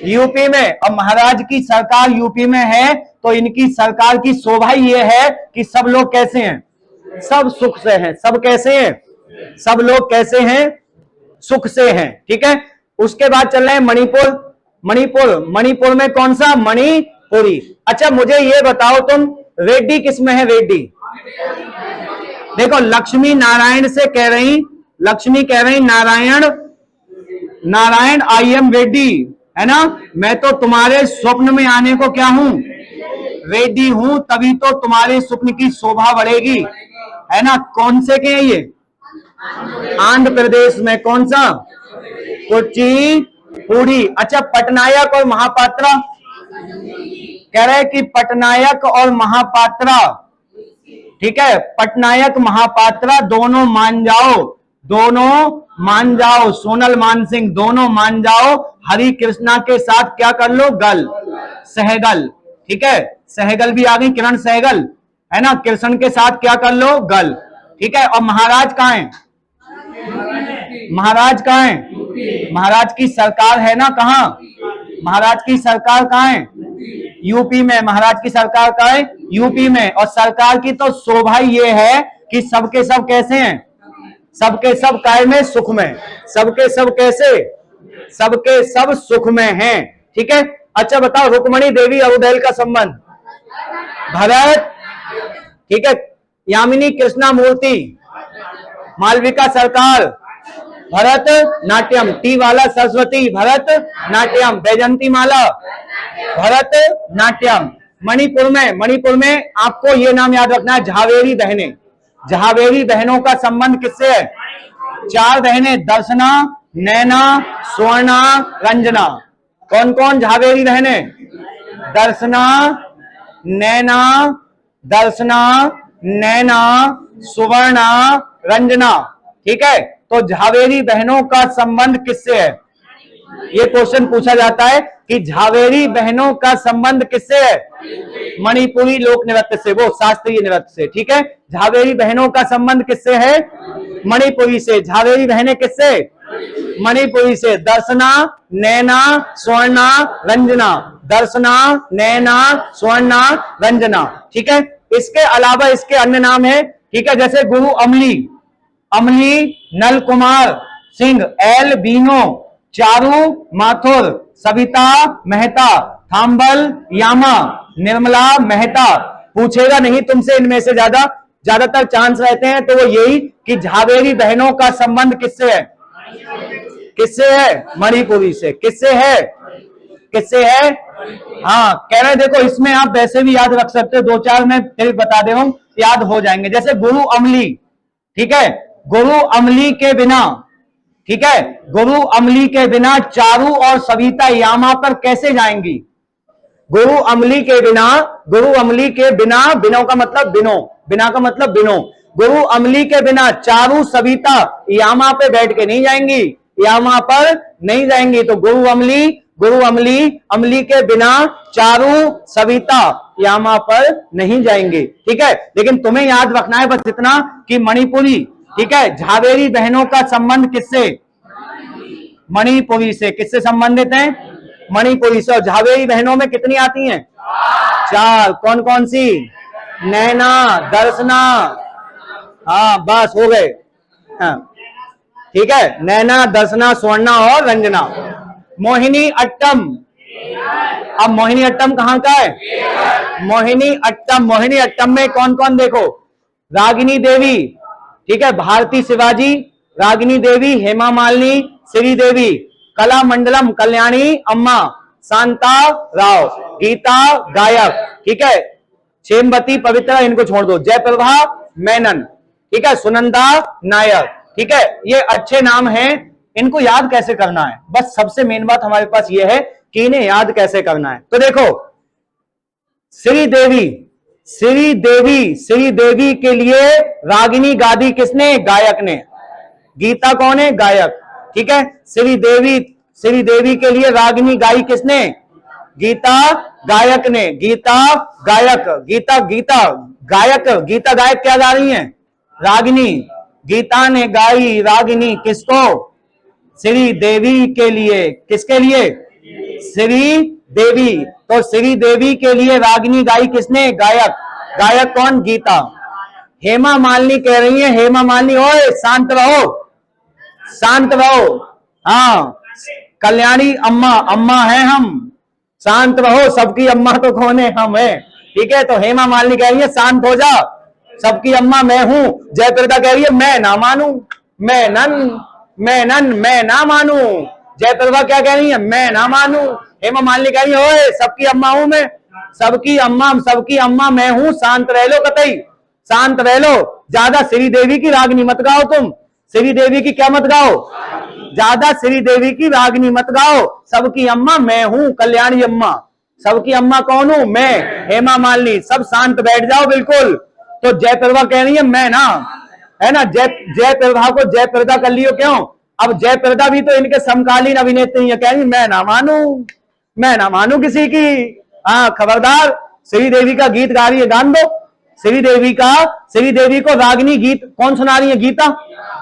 यूपी में। और महाराज की सरकार यूपी में है तो इनकी सरकार की शोभा ये है कि सब लोग कैसे हैं? सब सुख से हैं। सब कैसे हैं? सब लोग कैसे हैं? सुख से हैं। ठीक है। उसके बाद चल रहे हैं मणिपुर। मणिपुर में कौन सा? मणिपुरी। अच्छा मुझे ये बताओ तुम, रेड्डी किस में है? रेड्डी देखो, लक्ष्मी नारायण से कह रही, लक्ष्मी कह रही नारायण आई एम रेड्डी, है ना। मैं तो तुम्हारे स्वप्न में आने को क्या हूं? रेड्डी हूं, तभी तो तुम्हारे स्वप्न की शोभा बढ़ेगी, है ना। कौन से के हैं ये? आंध्र प्रदेश में। कौन सा? कुचिपुड़ी। अच्छा, पटनायक और महापात्रा कह रहे कि पटनायक और महापात्रा, ठीक है, पटनायक महापात्रा दोनों मान जाओ, दोनों मान जाओ। सोनल मानसिंह दोनों मान जाओ। हरि कृष्णा के साथ क्या कर लो? गल, सहगल। ठीक है, सहगल भी आ गई, किरण सहगल, है ना। कृष्ण के साथ क्या कर लो? गल। ठीक है। और महाराज कहां है? महाराज कहां है? महाराज की सरकार है ना कहां? महाराज की सरकार कहां है? यूपी में। महाराज की सरकार कहां है? यूपी में। और सरकार की तो शोभा ये है कि सबके सब कैसे हैं? सबके सब काय में? सुख में। सबके सब कैसे? सबके सब सुख में हैं। ठीक है। अच्छा बताओ, रुक्मणी देवी और उदैल का संबंध? भरत, ठीक है। यामिनी कृष्णा मूर्ति, मालविका सरकार, भरत नाट्यम। टी वाला सरस्वती, भरत नाट्यम। बैजंती माला, भरत नाट्यम। मणिपुर में आपको ये नाम याद रखना है, झावेरी बहनें। झावेरी बहनों का संबंध किससे है? 4 बहनें, दर्शना, नैना, स्वर्णा, रंजना। कौन कौन झावेरी बहनें? दर्शना, नैना, सुवर्णा, रंजना। ठीक है। तो झावेरी बहनों का संबंध किससे है? ये क्वेश्चन पूछा जाता है कि झावेरी बहनों का संबंध किससे है? मणिपुरी लोक नृत्य से, वो शास्त्रीय नृत्य से। ठीक है। झावेरी बहनों का संबंध किससे है? मणिपुरी से। झावेरी बहनें किससे? मणिपुरी से। दर्शना, नैना, स्वर्णा, रंजना। दर्शना, नैना, स्वर्णा, रंजना। ठीक है। इसके अलावा इसके अन्य नाम है, ठीक है, जैसे गुरु अमली, नल कुमार सिंह, एल बीनो, चारू माथुर, सविता मेहता, थांबल यामा, निर्मला मेहता। पूछेगा नहीं तुमसे इनमें से ज्यादातर चांस रहते हैं तो वो यही कि झावेरी बहनों का संबंध किससे है? किससे है? मणिपुरी से। किससे है? हाँ, कह रहे देखो इसमें आप वैसे भी याद रख सकते हो, 2-4 में फिर बता दे रहा हूं, याद हो जाएंगे। जैसे गुरु अमली, ठीक है, गुरु अमली के बिना, ठीक है, गुरु अमली के बिना चारू और सविता यामा पर कैसे जाएंगी? गुरु अमली के बिना, बिनो का मतलब बिनो, बिना का मतलब बिनो। गुरु अमली के बिना चारू सविता यामा पे बैठ के नहीं जाएंगी, यामा पर नहीं जाएंगी। तो गुरु अमली के बिना चारू सविता यामा पर नहीं जाएंगे। ठीक है। लेकिन तुम्हें याद रखना है बस इतना कि मणिपुरी, ठीक है, झावेरी बहनों का संबंध किससे? मणिपुरी से। किससे संबंधित हैं? मणिपुरी से। और झावेरी बहनों में कितनी आती हैं? 4। कौन कौन सी? नैना, दर्शना, हाँ बस हो गए। हाँ ठीक है, नैना, दर्शना, स्वर्णा और रंजना। मोहिनी अट्टम, अब मोहिनी अट्टम कहां का है? मोहिनी अट्टम में कौन कौन देखो? रागिनी देवी, ठीक है, भारती शिवाजी, रागिनी देवी, हेमा मालिनी, श्रीदेवी, कला मंडलम कल्याणी अम्मा, शांता राव, गीता गायक, ठीक है, क्षेमवती पवित्रा, इनको छोड़ दो, जयप्रभा मेनन, ठीक है, सुनंदा नायर। ठीक है, ये अच्छे नाम हैं, इनको याद कैसे करना है, बस सबसे मेन बात हमारे पास ये है कि इन्हें याद कैसे करना है। तो देखो श्रीदेवी के लिए रागिनी गादी किसने? गायक ने। गीता कौन है? गायक। ठीक है, श्रीदेवी के लिए रागिनी गाई किसने? गीता गायक ने, गीता गायक, गीता गीता गायक, गीता गायक क्या गा रही हैं? रागिनी। गीता ने गाई रागिनी किसको? श्री देवी के लिए। किसके लिए? श्री देवी। तो श्री देवी के लिए रागिनी गाई किसने? गायक। गायक कौन? गीता। हेमा मालिनी कह रही है, हेमा मालिनी ओए शांत रहो, शांत रहो। हाँ, कल्याणी अम्मा, अम्मा है हम, शांत रहो। सबकी अम्मा तो कौन है? हम है। ठीक है, तो हेमा मालिनी कह रही है शांत हो जा, सबकी अम्मा मैं हूं। जयप्रदा कह रही है मैं ना मानू, मैं ना मानू। जयप्रदा क्या कह रही है? मैं ना मानू। हेमा मालिनी कह रही है ओए सबकी अम्मा हूं मैं, सबकी अम्मा मैं हूं, शांत रह लो, कतई शांत रह लो। ज्यादा श्री देवी की रागनी मत गाओ तुम, श्री देवी की क्या मत गाओ? ज्यादा श्री देवी की रागनी मत गाओ। सबकी अम्मा मैं हूं, कल्याणी अम्मा। सबकी अम्मा कौन हूं? मैं, हेमा मालिनी। सब शांत बैठ जाओ बिल्कुल। तो जयप्रभा कह रही है मैं ना, है ना। जयप्रभा को जयप्रदा कर लियो क्यों? अब जयप्रदा भी तो इनके समकालीन अभिनेत्री है, कह रही मैं ना मानू किसी की। हाँ, खबरदार। श्री देवी का गीत गा रही है, गान दो श्री देवी को रागिनी गीत कौन सुना रही है? गीता।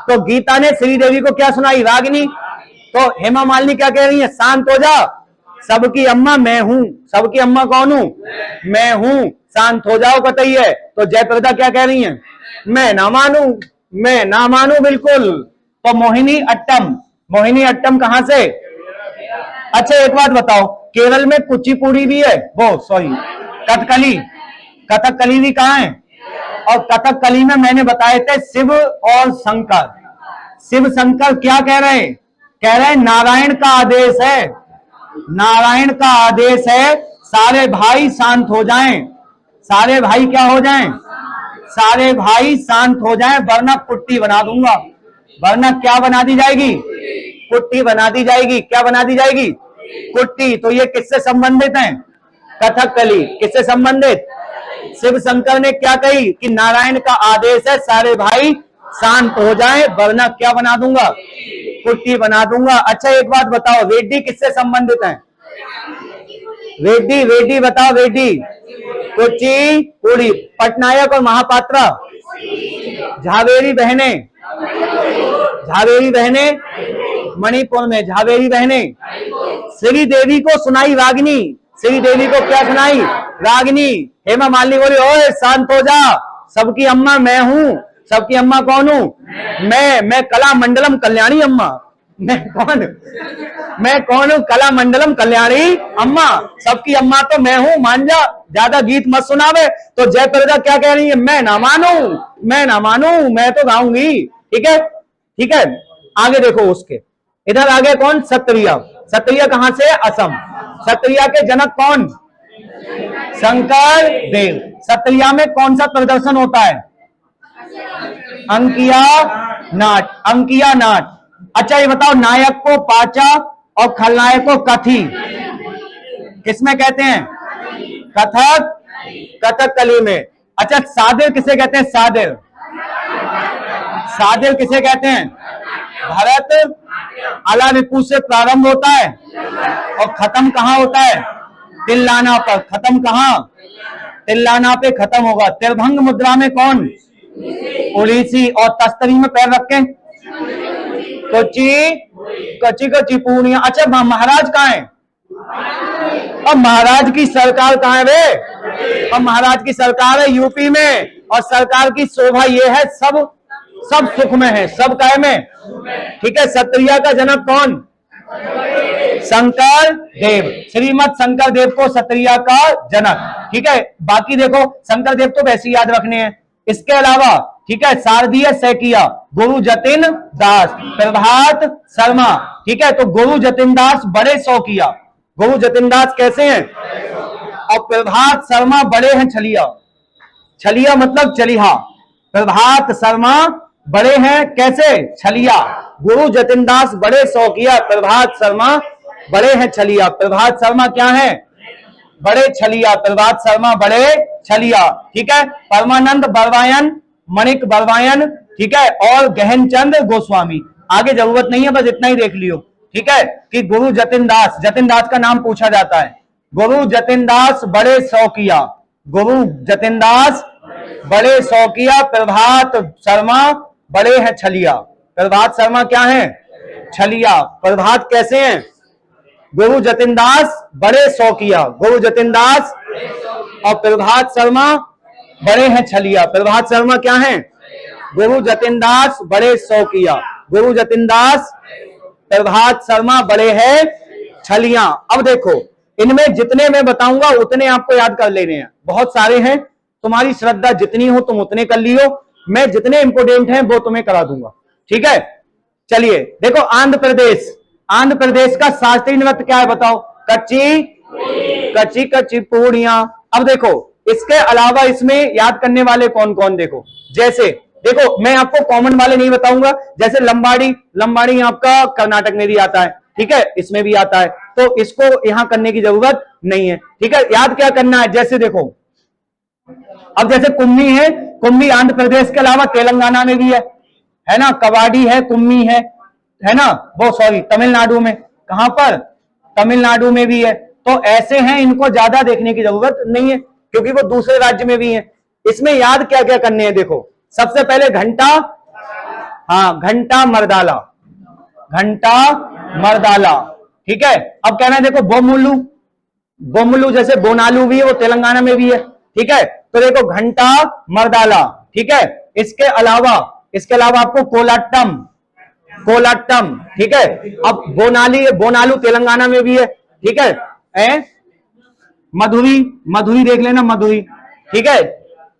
तो गीता ने श्री देवी को क्या सुनाई? रागिनी। तो हेमा मालिनी क्या कह रही है? शांत हो जा, सबकी अम्मा मैं हूं। सबकी अम्मा कौन हूं? मैं हूं, शांत हो जाओ, कतई है। तो जयप्रदा क्या कह रही है? मैं ना मानू बिल्कुल। तो मोहिनी अट्टम कहां से? अच्छा एक बात बताओ, केरल में कुचिपुड़ी भी है, वो सॉरी कथकली भी कहाँ है? और कथकली में मैंने बताए थे शिव और शंकर। शिव शंकर क्या कह रहे हैं? कह रहे हैं नारायण का आदेश है, नारायण का आदेश है, सारे भाई शांत हो जाएं। सारे भाई क्या हो जाएं? सारे भाई शांत हो जाएं, वरना कुट्टी बना दूंगा। वरना क्या बना दी जाएगी? कुट्टी बना दी जाएगी। क्या बना दी जाएगी? कुट्टी। तो ये किससे संबंधित है? कथकली। किससे संबंधित? शिव शंकर ने क्या कही कि नारायण का आदेश है, सारे भाई शांत हो जाएं, वरना क्या बना दूंगा? कुट्टी बना दूंगा। अच्छा एक बात बताओ, रेड्डी किससे संबंधित है? रेड्डी बताओ, रेड्डी कुचिपुड़ी। पटनायक और महापात्रा? झावेरी बहने मणिपुर में, झावेरी बहने। श्री देवी को सुनाई रागिनी, श्री देवी को क्या सुनाई? रागिनी। हेमा मालिनी बोली ओए शांत हो जा, सबकी अम्मा मैं हूं। सबकी अम्मा कौन हूं? मैं कला मंडलम कल्याणी अम्मा। मैं कौन हूं? कला मंडलम कल्याणी अम्मा। सबकी अम्मा तो मैं हूं, मान जा, ज्यादा गीत मत सुनावे। तो जयप्रदा क्या कह रही है? मैं ना मानू, मैं तो गाऊंगी। ठीक है। आगे देखो, उसके इधर आगे कौन? सत्रिया कहां से? असम। सत्रिया के जनक कौन? शंकर देव। सत्रिया में कौन सा प्रदर्शन होता है? अंकिया नाट। अच्छा ये बताओ, नायक को पाचा और खलनायक को कथी किसमें कहते हैं? कथकली में। अच्छा सादिर किसे कहते हैं? सादिर किसे कहते हैं? भरत अला रिपु से प्रारंभ होता है और खत्म कहां होता है? तिल्लाना पर। खत्म कहां? तिल्लाना पे खत्म होगा। त्रिभंग मुद्रा में कौन? उड़ीसी। और तस्तरी में पैर रखें कुचिपुड़िया। अच्छा महाराज कहाँ है? अब महाराज की सरकार कहाँ है वे? अब महाराज की सरकार है यूपी में, और सरकार की शोभा ये है सब सुख में है, सब काय में। ठीक है। सत्रिया का जनक कौन? शंकर देव। श्रीमद शंकर देव को सत्रिया का जनक। ठीक है। बाकी देखो शंकर देव तो वैसे याद रखने हैं। इसके अलावा ठीक है, शारदीय सैकिया, गुरु जतिन दास, प्रभात शर्मा। ठीक है। तो गुरु जतिन दास बड़े शौकिया। गुरु जतिन दास कैसे हैं? और प्रभात शर्मा बड़े हैं छलिया मतलब चलिहा। प्रभात शर्मा बड़े हैं कैसे? छलिया। गुरु जतिन दास बड़े शौकिया, प्रभात शर्मा बड़े हैं छलिया। प्रभात शर्मा क्या है? बड़े छलिया। प्रभात शर्मा बड़े छलिया। ठीक है। परमानंद बरवायन, मणिक बरवायन। ठीक है। और गहनचंद गोस्वामी। आगे जरूरत नहीं है, बस इतना ही देख लियो। ठीक है कि गुरु जतिन दास का नाम पूछा जाता है। गुरु जतिन दास बड़े शौकिया, गुरु जतिन दास बड़े शौकिया, प्रभात शर्मा बड़े हैं छलिया। प्रभात शर्मा क्या है? छलिया। प्रभात कैसे हैं? गुरु जतिन दास बड़े शौकिया, गुरु जतिन दास, और प्रभात शर्मा बड़े हैं छलिया। प्रभात शर्मा क्या हैं? गुरु जतिन दास बड़े शौकिया, गुरु जतिन दास, प्रभात शर्मा बड़े हैं छलिया। अब देखो, इनमें जितने मैं बताऊंगा उतने आपको याद कर लेने हैं, बहुत सारे हैं, तुम्हारी श्रद्धा जितनी हो तुम उतने कर लियो, मैं जितने इंपोर्टेंट हैं वो तुम्हें करा दूंगा, ठीक है। चलिए देखो, आंध्र प्रदेश, आंध्र प्रदेश का शास्त्रीय नृत्य क्या है बताओ? कच्ची कच्ची कच्ची पूड़ियां। अब देखो, इसके अलावा इसमें याद करने वाले कौन कौन, देखो जैसे, देखो मैं आपको कॉमन वाले नहीं बताऊंगा, जैसे लंबाड़ी, लंबाड़ी आपका कर्नाटक में भी आता है, ठीक है, इसमें भी आता है, तो इसको यहां करने की जरूरत नहीं है, ठीक है। याद क्या करना है, जैसे देखो, अब जैसे कुम्मी है, कुम्मी आंध्र प्रदेश के अलावा तेलंगाना में भी है ना, कबाडी है, कुम्मी है ना, वो सॉरी तमिलनाडु में, कहां पर? तमिलनाडु में भी है। तो ऐसे हैं, इनको ज्यादा देखने की जरूरत नहीं है क्योंकि वो दूसरे राज्य में भी है। इसमें याद क्या क्या करने हैं, देखो सबसे पहले घंटा, हाँ घंटा मर्दाला, घंटा मर्दाला, ठीक है। अब कहना है देखो बोमुलू, बोमुलू जैसे बोनालू भी है, वो तेलंगाना में भी है, ठीक है। तो देखो घंटा मर्दाला, ठीक है। इसके अलावा आपको कोलाट्टम, कोलाट्टम, ठीक है। अब बोनाली, बोनालू तेलंगाना में भी है, ठीक है। मधुरी, मधुरी देख लेना, मधुरी, ठीक है।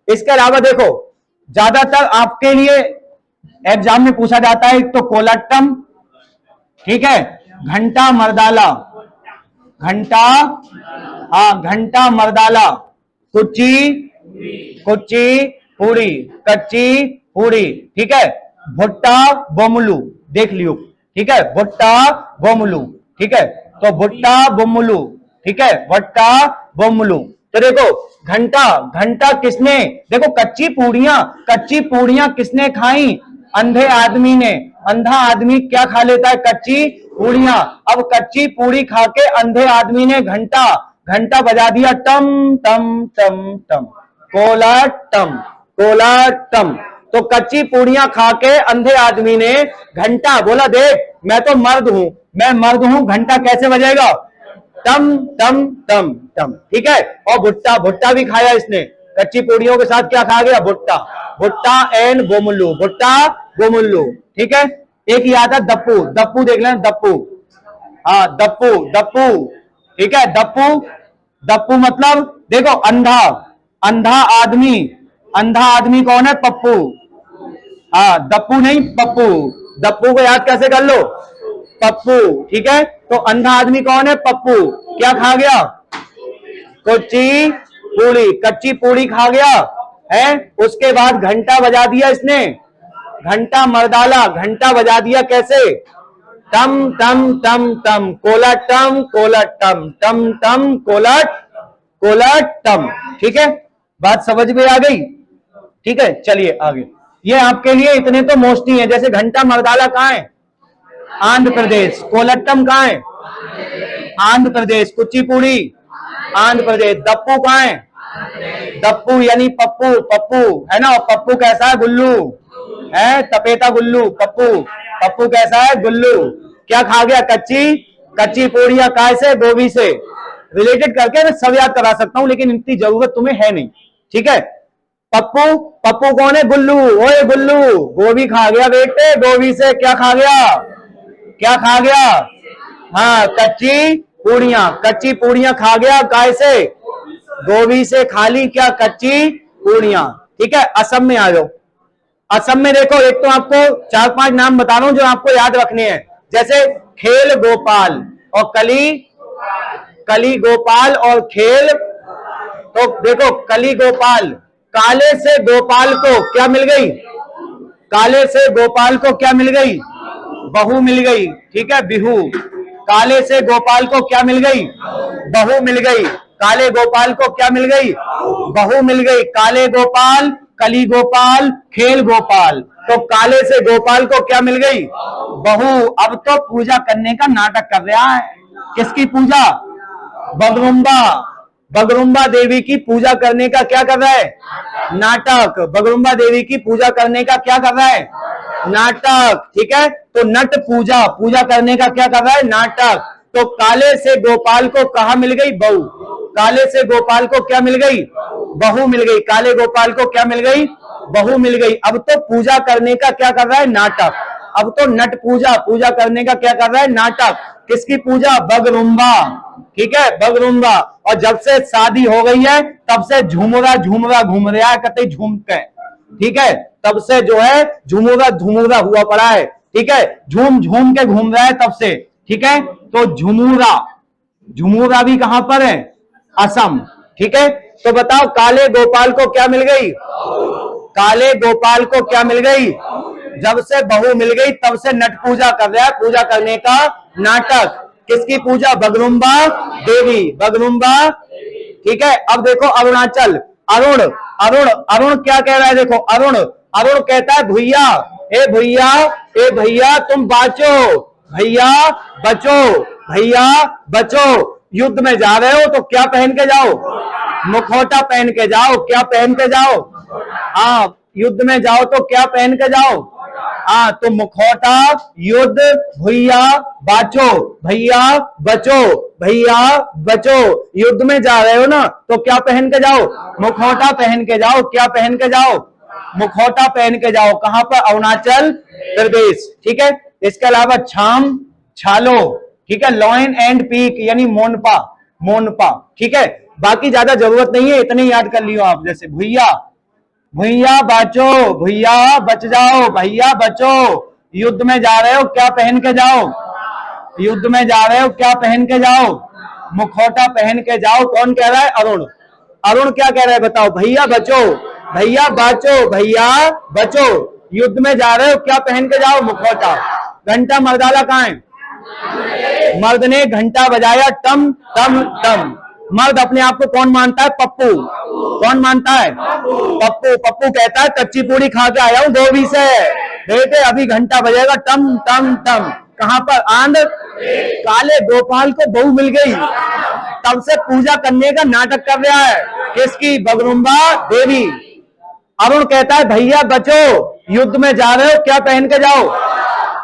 इसके अलावा देखो, ज्यादातर आपके लिए एग्जाम में पूछा जाता है, एक तो कोलाट्टम, ठीक है, घंटा मर्दाला, घंटा, हाँ घंटा मर्दाला, कुची, कुची पूड़ी, कच्ची पूड़ी, ठीक है। भुट्टा बोमुलू देख लियो, ठीक है, भुट्टा बोमुलू, ठीक है। तो भुट्टा बोमुलू, ठीक है, भुट्टा बोमुलू। तो देखो घंटा, घंटा किसने, देखो कच्ची पूड़ियां किसने खाई? अंधे आदमी ने। अंधा आदमी क्या खा लेता है? कच्ची पूड़ियां। अब कच्ची पूड़ी खा के अंधे आदमी ने घंटा, घंटा बजा दिया, टम टम टम टम, कोलाट्टम, कोलाट्टम। तो कच्ची पूड़ियां खा के अंधे आदमी ने घंटा बोला, देख मैं तो मर्द हूं, मैं मर्द हूं, घंटा कैसे बजेगा? टम टम टम टम, ठीक है। और भुट्टा, भुट्टा भी खाया इसने, कच्ची पूड़ियों के साथ क्या खा गया? भुट्टा, भुट्टा एंड बोमुल्लू, भुट्टा बोमुल्लू, ठीक है। एक ही आता दप्पू, दप्पू देख लेना, दप्पू, हाँ दप्पू, दप्पू, ठीक है, दप्पू, दप्पू मतलब देखो अंधा, अंधा आदमी, अंधा आदमी कौन है? पप्पू, हाँ दप्पू नहीं पप्पू, दप्पू को याद कैसे कर लो? पप्पू, ठीक है। तो अंधा आदमी कौन है? पप्पू। क्या खा गया? कच्ची पूड़ी, कच्ची पूड़ी खा गया है। उसके बाद घंटा बजा दिया इसने, घंटा मर्दाला, घंटा बजा दिया कैसे? टम टम टम टम, कोलाट्टम, कोलाट्टम, टम टम कोलाट, कोलाट्टम, ठीक है। बात समझ में आ गई? ठीक है, चलिए आगे। ये आपके लिए इतने तो मोस्ट ही है, जैसे घंटा मर्दाला कहाँ है? आंध्र प्रदेश। कोलाट्टम कहाँ है? आंध्र प्रदेश। कुचिपुड़ी आंध्र प्रदेश। दप्पू कहाँ है? दप्पू यानी पप्पू, पप्पू है ना। पप्पू कैसा है? गुल्लू है, तपेता गुल्लू, पप्पू, पप्पू कैसा है? गुल्लू। क्या खा गया? कच्ची, कच्ची पूड़ियां काय से? गोभी से। रिलेटेड करके मैं सब याद करा सकता हूं, लेकिन इतनी जरूरत तुम्हें है नहीं, ठीक है। पप्पू, पप्पू कौन है? गुल्लू। ओए गुल्लू, गोभी खा गया बेटे, गोभी से क्या खा गया? क्या खा गया? हाँ कच्ची पूड़ियां, कच्ची पूड़ियां खा गया काय से? गोभी से। खाली क्या? कच्ची पूड़ियां, ठीक है। असम में आ जाओ। असम में देखो, एक तो आपको 4-5 नाम बता रहा हूं जो आपको याद रखने हैं, जैसे खेल गोपाल और कली, कली गोपाल और खेल। तो देखो कली गोपाल, काले से गोपाल को क्या मिल गई? काले से गोपाल को क्या मिल गई? बहू मिल गई, ठीक है, बिहू। काले से गोपाल को क्या मिल गई? बहू मिल गई। काले गोपाल को क्या मिल गई? बहू मिल गई। काले गोपाल, कली गोपाल, खेल गोपाल। तो काले से गोपाल को क्या मिल गई? बहू। अब तो पूजा करने का नाटक कर रहा है। किसकी पूजा? बगरुम्बा, बगरुम्बा देवी की पूजा करने का क्या कर रहा है? नाटक। बगरुम्बा देवी की पूजा करने का क्या कर रहा है? नाटक। ठीक है, तो नट पूजा, पूजा करने का क्या कर रहा है? नाटक। तो काले से गोपाल को कहा मिल गई? बहू। काले से गोपाल को क्या मिल गई? बहू मिल गई। काले गोपाल को क्या मिल गई? बहू मिल गई। अब तो पूजा करने का क्या कर रहा है? नाटक। अब तो नट पूजा, पूजा करने का क्या कर रहा है? नाटक। किसकी पूजा? बगरुम्बा। ठीक है, बगरुम्बा। और जब से शादी हो गई है तब से झूमरा झूमरा घूम रहा है, कतई झूमते। ठीक है, तब से जो है झूमरा झूमरा हुआ पड़ा है। ठीक है, झूम झूम के घूम रहा है तब से। ठीक है, तो झुमुरा, झुमुरा भी कहां पर है? असम। ठीक है, तो बताओ काले गोपाल को क्या मिल गई? काले गोपाल को क्या मिल गई? जब से बहू मिल गई तब से नट पूजा कर रहा है, पूजा करने का नाटक। किसकी पूजा? बगरुम्बा देवी, बगरुम्बा। ठीक है, अब देखो अरुणाचल, अरुण, अरुण, अरुण क्या कह रहा है? देखो अरुण, अरुण कहता है भैया, ए भैया, ए भैया तुम बाँचो, भैया बचो, भैया बचो। युद्ध में जा रहे हो तो क्या पहन के जाओ? मुखौटा पहन के जाओ। क्या पहन के जाओ? हाँ, युद्ध में जाओ तो क्या पहन के जाओ? हाँ, तो मुखौटा, युद्ध, भैया बाचो, भैया बचो, भैया बचो। युद्ध में जा रहे हो ना तो क्या पहन के जाओ? मुखौटा पहन के जाओ। क्या पहन के जाओ? मुखौटा पहन के जाओ। कहां पर? अरुणाचल प्रदेश। ठीक है, इसके अलावा छाम, छालो। ठीक है, लॉयन एंड पीक यानी मोनपा, मोनपा। ठीक है, बाकी ज्यादा जरूरत नहीं है, इतने याद कर लियो आप। जैसे भैया, भैया बचो, भैया बच जाओ, भैया बचो। युद्ध में जा रहे हो क्या पहन के जाओ? युद्ध में जा रहे हो क्या पहन के जाओ? मुखौटा पहन के जाओ। कौन कह रहा है? अरुण। अरुण क्या कह रहा है बताओ? भैया बचो, भैया बचो, भैया बचो। युद्ध में जा रहे हो क्या पहन के जाओ? मुखौटा। घंटा मर्दाला कहां है? मर्द ने घंटा बजाया, टम टम टम। मर्द अपने आप को कौन मानता है? पप्पू। कौन मानता है? पप्पू। पप्पू कहता है कच्ची पूरी खा के आया हूं धोबी से, बेटे अभी घंटा बजेगा टम टम टम। कहां पर? आंध्र। काले गोपाल को बहू मिल गई, तब से पूजा करने का नाटक कर रहा है। किसकी? बगरुम्बा देवी। अरुण कहता है भैया बचो, युद्ध में जा रहे हो क्या पहन के जाओ?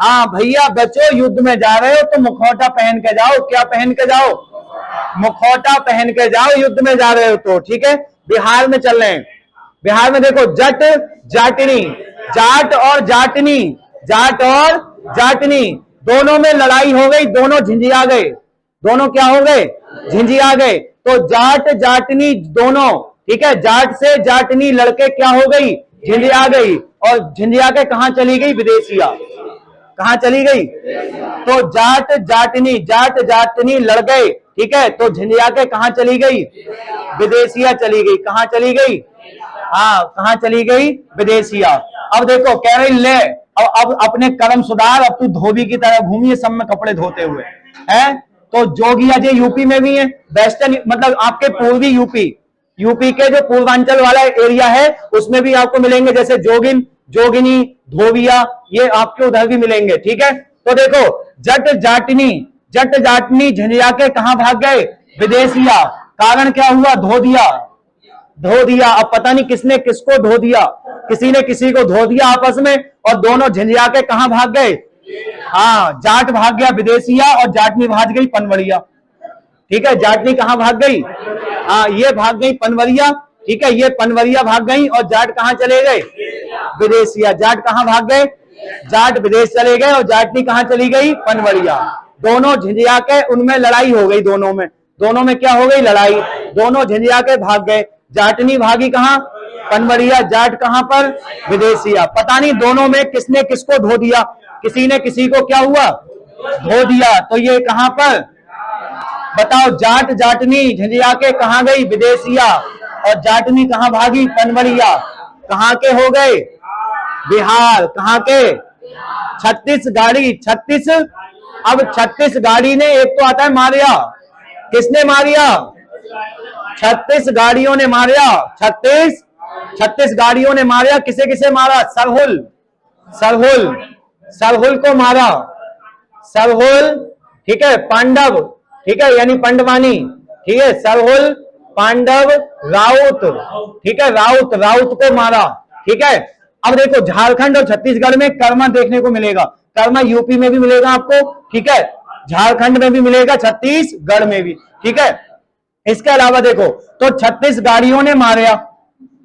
हाँ, भैया बचो, युद्ध में जा रहे हो तो मुखौटा पहन के जाओ। क्या पहन के जाओ? मुखौटा पहन के जाओ, युद्ध में जा रहे हो तो। ठीक है, बिहार में चल रहे हैं। बिहार में देखो जट जाटनी, जाट और जाटनी, जाट और जाटनी दोनों में लड़ाई हो गई, दोनों झिंझिया गए। दोनों क्या हो गए? झिंझिया गए। तो जाट जाटनी दोनों, ठीक है, जाट से जाटनी लड़के क्या हो गई? झिंझिया गई। और झिंझिया के कहां चली गई? विदेशिया। कहां चली गई? तो जाट जाटनी, जाट जाटनी लड़ गए। ठीक है, तो झिंझिया के कहां चली गई? विदेशिया चली गई। कहां चली गई? हाँ, कहां चली गई? विदेशिया। अब देखो कह रही ले, अब अपने कर्म सुधार, अब तू धोबी की तरह घूमिए सब में कपड़े धोते हुए है। तो जोगी अजय यूपी में भी है, वेस्टर्न मतलब आपके पूर्वी यूपी, यूपी के जो पूर्वांचल वाला एरिया है उसमें भी आपको मिलेंगे, जैसे जोगिन, जोगिनी, धोबिया, ये आपके उधर भी मिलेंगे। ठीक है, तो देखो जट जाटनी, जट जाटनी झंझिया के कहां भाग गए? विदेशिया। कारण क्या हुआ? धो दिया, धो दिया। अब पता नहीं किसने किसको धो दिया, किसी ने किसी को धो दिया आपस में, और दोनों झंझिया के कहां भाग गए? हाँ, जाट भाग गया विदेशिया और जाटनी भाग गई पनवरिया। ठीक है, जाटनी कहां भाग गई? हाँ, ये भाग गई पनवरिया। ठीक है, ये पनवरिया भाग गई और जाट कहां चले गए? विदेशिया। जाट कहां भाग गए? जाट विदेश चले गए और जाटनी कहां चली गई? पनवरिया। दोनों झिंझिया के, उनमें लड़ाई हो गई, दोनों में क्या हो गई? लड़ाई। दोनों झिंझिया के भाग गए, जाटनी भागी कहां? पनवरिया। जाट कहां पर? विदेशिया। पता नहीं दोनों में किसने किसको धो दिया, किसी ने किसी को क्या हुआ? धो दिया। तो ये कहां पर बताओ? जाट जाटनी झंझिया के कहां गई? विदेशिया। और जाटनी कहां भागी? पनवरिया। कहां के हो गए? बिहार। कहां के? छत्तीसगढ़ी, छत्तीस। अब छत्तीसगढ़ी ने, एक तो आता है मारिया, किसने मारिया? छत्तीस गाड़ियों ने मारिया। छत्तीस गाड़ियों ने मारिया। किसे किसे मारा? सरहुल, सरहुल, सरहुल को मारा, सरहुल। ठीक है, पांडव, ठीक है, यानी पंडवानी, ठीक है, सरहुल पांडव राउत, ठीक है, राउत, राउत को मारा, ठीक है। अब देखो झारखंड और छत्तीसगढ़ में कर्मा देखने को मिलेगा, कर्मा यूपी में भी मिलेगा आपको, ठीक है, झारखंड में भी मिलेगा, छत्तीसगढ़ में भी, ठीक है। इसके अलावा देखो तो 36 गाड़ियों ने मारा,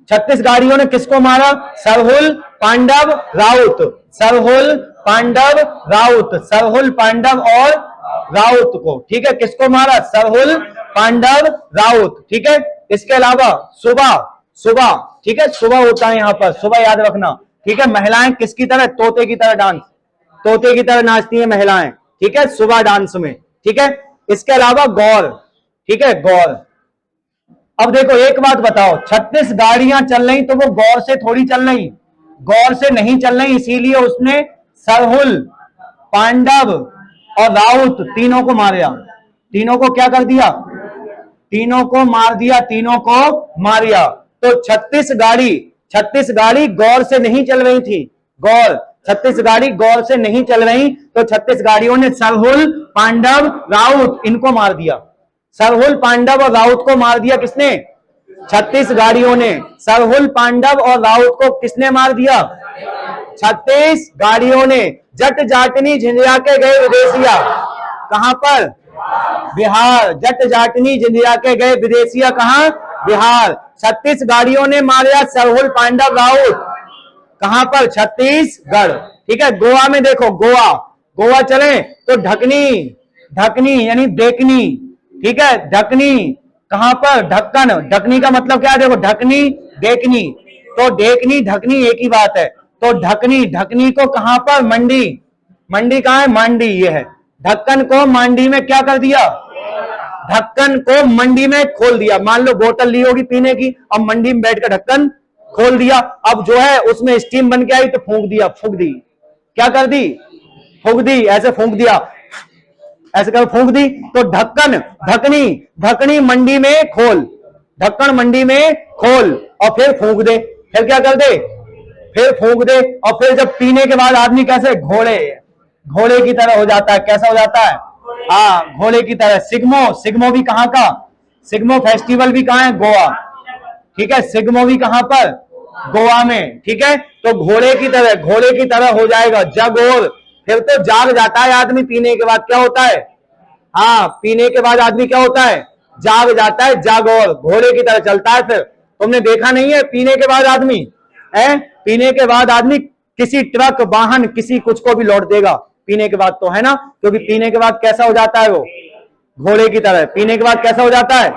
36 गाड़ियों ने किसको मारा? सरहुल पांडव राउत, सरहुल पांडव राउत, सरहुल पांडव और राउत को, ठीक है, किसको मारा? सरहुल पांडव राउत, ठीक है। इसके अलावा सुबह, सुबह, ठीक है, सुबह होता है यहां पर, सुबह याद रखना, ठीक है। महिलाएं किसकी तरह? तोते की तरह डांस, तोते की तरह नाचती है महिलाएं, ठीक है, सुबह डांस में, ठीक है। इसके अलावा गौर, ठीक है, गौर। अब देखो एक बात बताओ, 36 गाड़ियां चल रही तो वो गौर से थोड़ी चल रही, गौर से नहीं चल रही, इसीलिए उसने सरहुल, पांडव और राउत तीनों को मारा, तीनों को क्या कर दिया? तीनों को मार दिया, तीनों को मारिया। तो 36 गाड़ी, 36 गाड़ी गौर से नहीं चल रही थी, गौर, 36 गाड़ी गौर से नहीं चल रही, तो 36 गाड़ियों ने सरहुल पांडव राउत इनको मार दिया, सरहुल पांडव और राउत को मार दिया किसने? 36 गाड़ियों ने। सरहुल पांडव और राउत को किसने मार दिया? 36 गाड़ियों ने। जट जाटनी झिंझिया के गए विदेशिया, कहां पर? बिहार। जट जाटनी झिंझिया के गए विदेशिया कहां? बिहार। 36 गाड़ियों ने मारा सरहुल पांडव राउत, कहां पर? छत्तीसगढ़, ठीक है। गोवा में देखो, गोवा, गोवा चले तो ढकनी, ढकनी यानी देखनी, ठीक है, ढकनी कहां पर? ढक्कन, ढकनी का मतलब क्या है? देखो ढकनी देखनी, तो देखनी ढकनी एक ही बात है, तो ढकनी, ढकनी को कहां पर? मंडी, मंडी कहां है? मांडी, ये है। ढक्कन को मांडी में क्या कर दिया? ढक्कन को मंडी में खोल दिया। मान लो बोतल ली होगी पीने की, अब मंडी में बैठकर ढक्कन खोल दिया, अब जो है उसमें स्टीम बन के आई तो फूंक दिया, फूंक दी, क्या कर दी? फूंक दी, ऐसे फूंक दिया, ऐसे कर फूंक दी, तो ढक्कन, ढकनी, ढकनी मंडी में खोल, ढक्कन मंडी में खोल और फिर फूंक दे, फिर क्या कर दे? फिर फूंक दे, और फिर जब पीने के बाद आदमी कैसे? घोड़े, घोड़े की तरह हो जाता है। कैसा हो जाता है? हाँ, घोड़े की तरह। सिग्मो, सिग्मो भी कहां का? सिग्मो फेस्टिवल भी कहां है? गोवा, ठीक है, सिग्मो भी कहां पर? गोवा में, ठीक है। तो घोड़े की तरह, घोड़े की तरह हो जाएगा। जग और फिर तो जाग जाता है आदमी पीने के बाद, क्या होता है? हाँ, पीने के बाद आदमी क्या होता है? जाग जाता है, जाग और घोड़े की तरह चलता है। फिर तुमने देखा नहीं है पीने के बाद आदमी है? पीने के बाद आदमी किसी ट्रक, वाहन, किसी कुछ को भी लौट देगा पीने के बाद, तो है ना, क्योंकि पीने के बाद कैसा हो जाता है वो? घोड़े की तरह। पीने के बाद कैसा हो जाता है?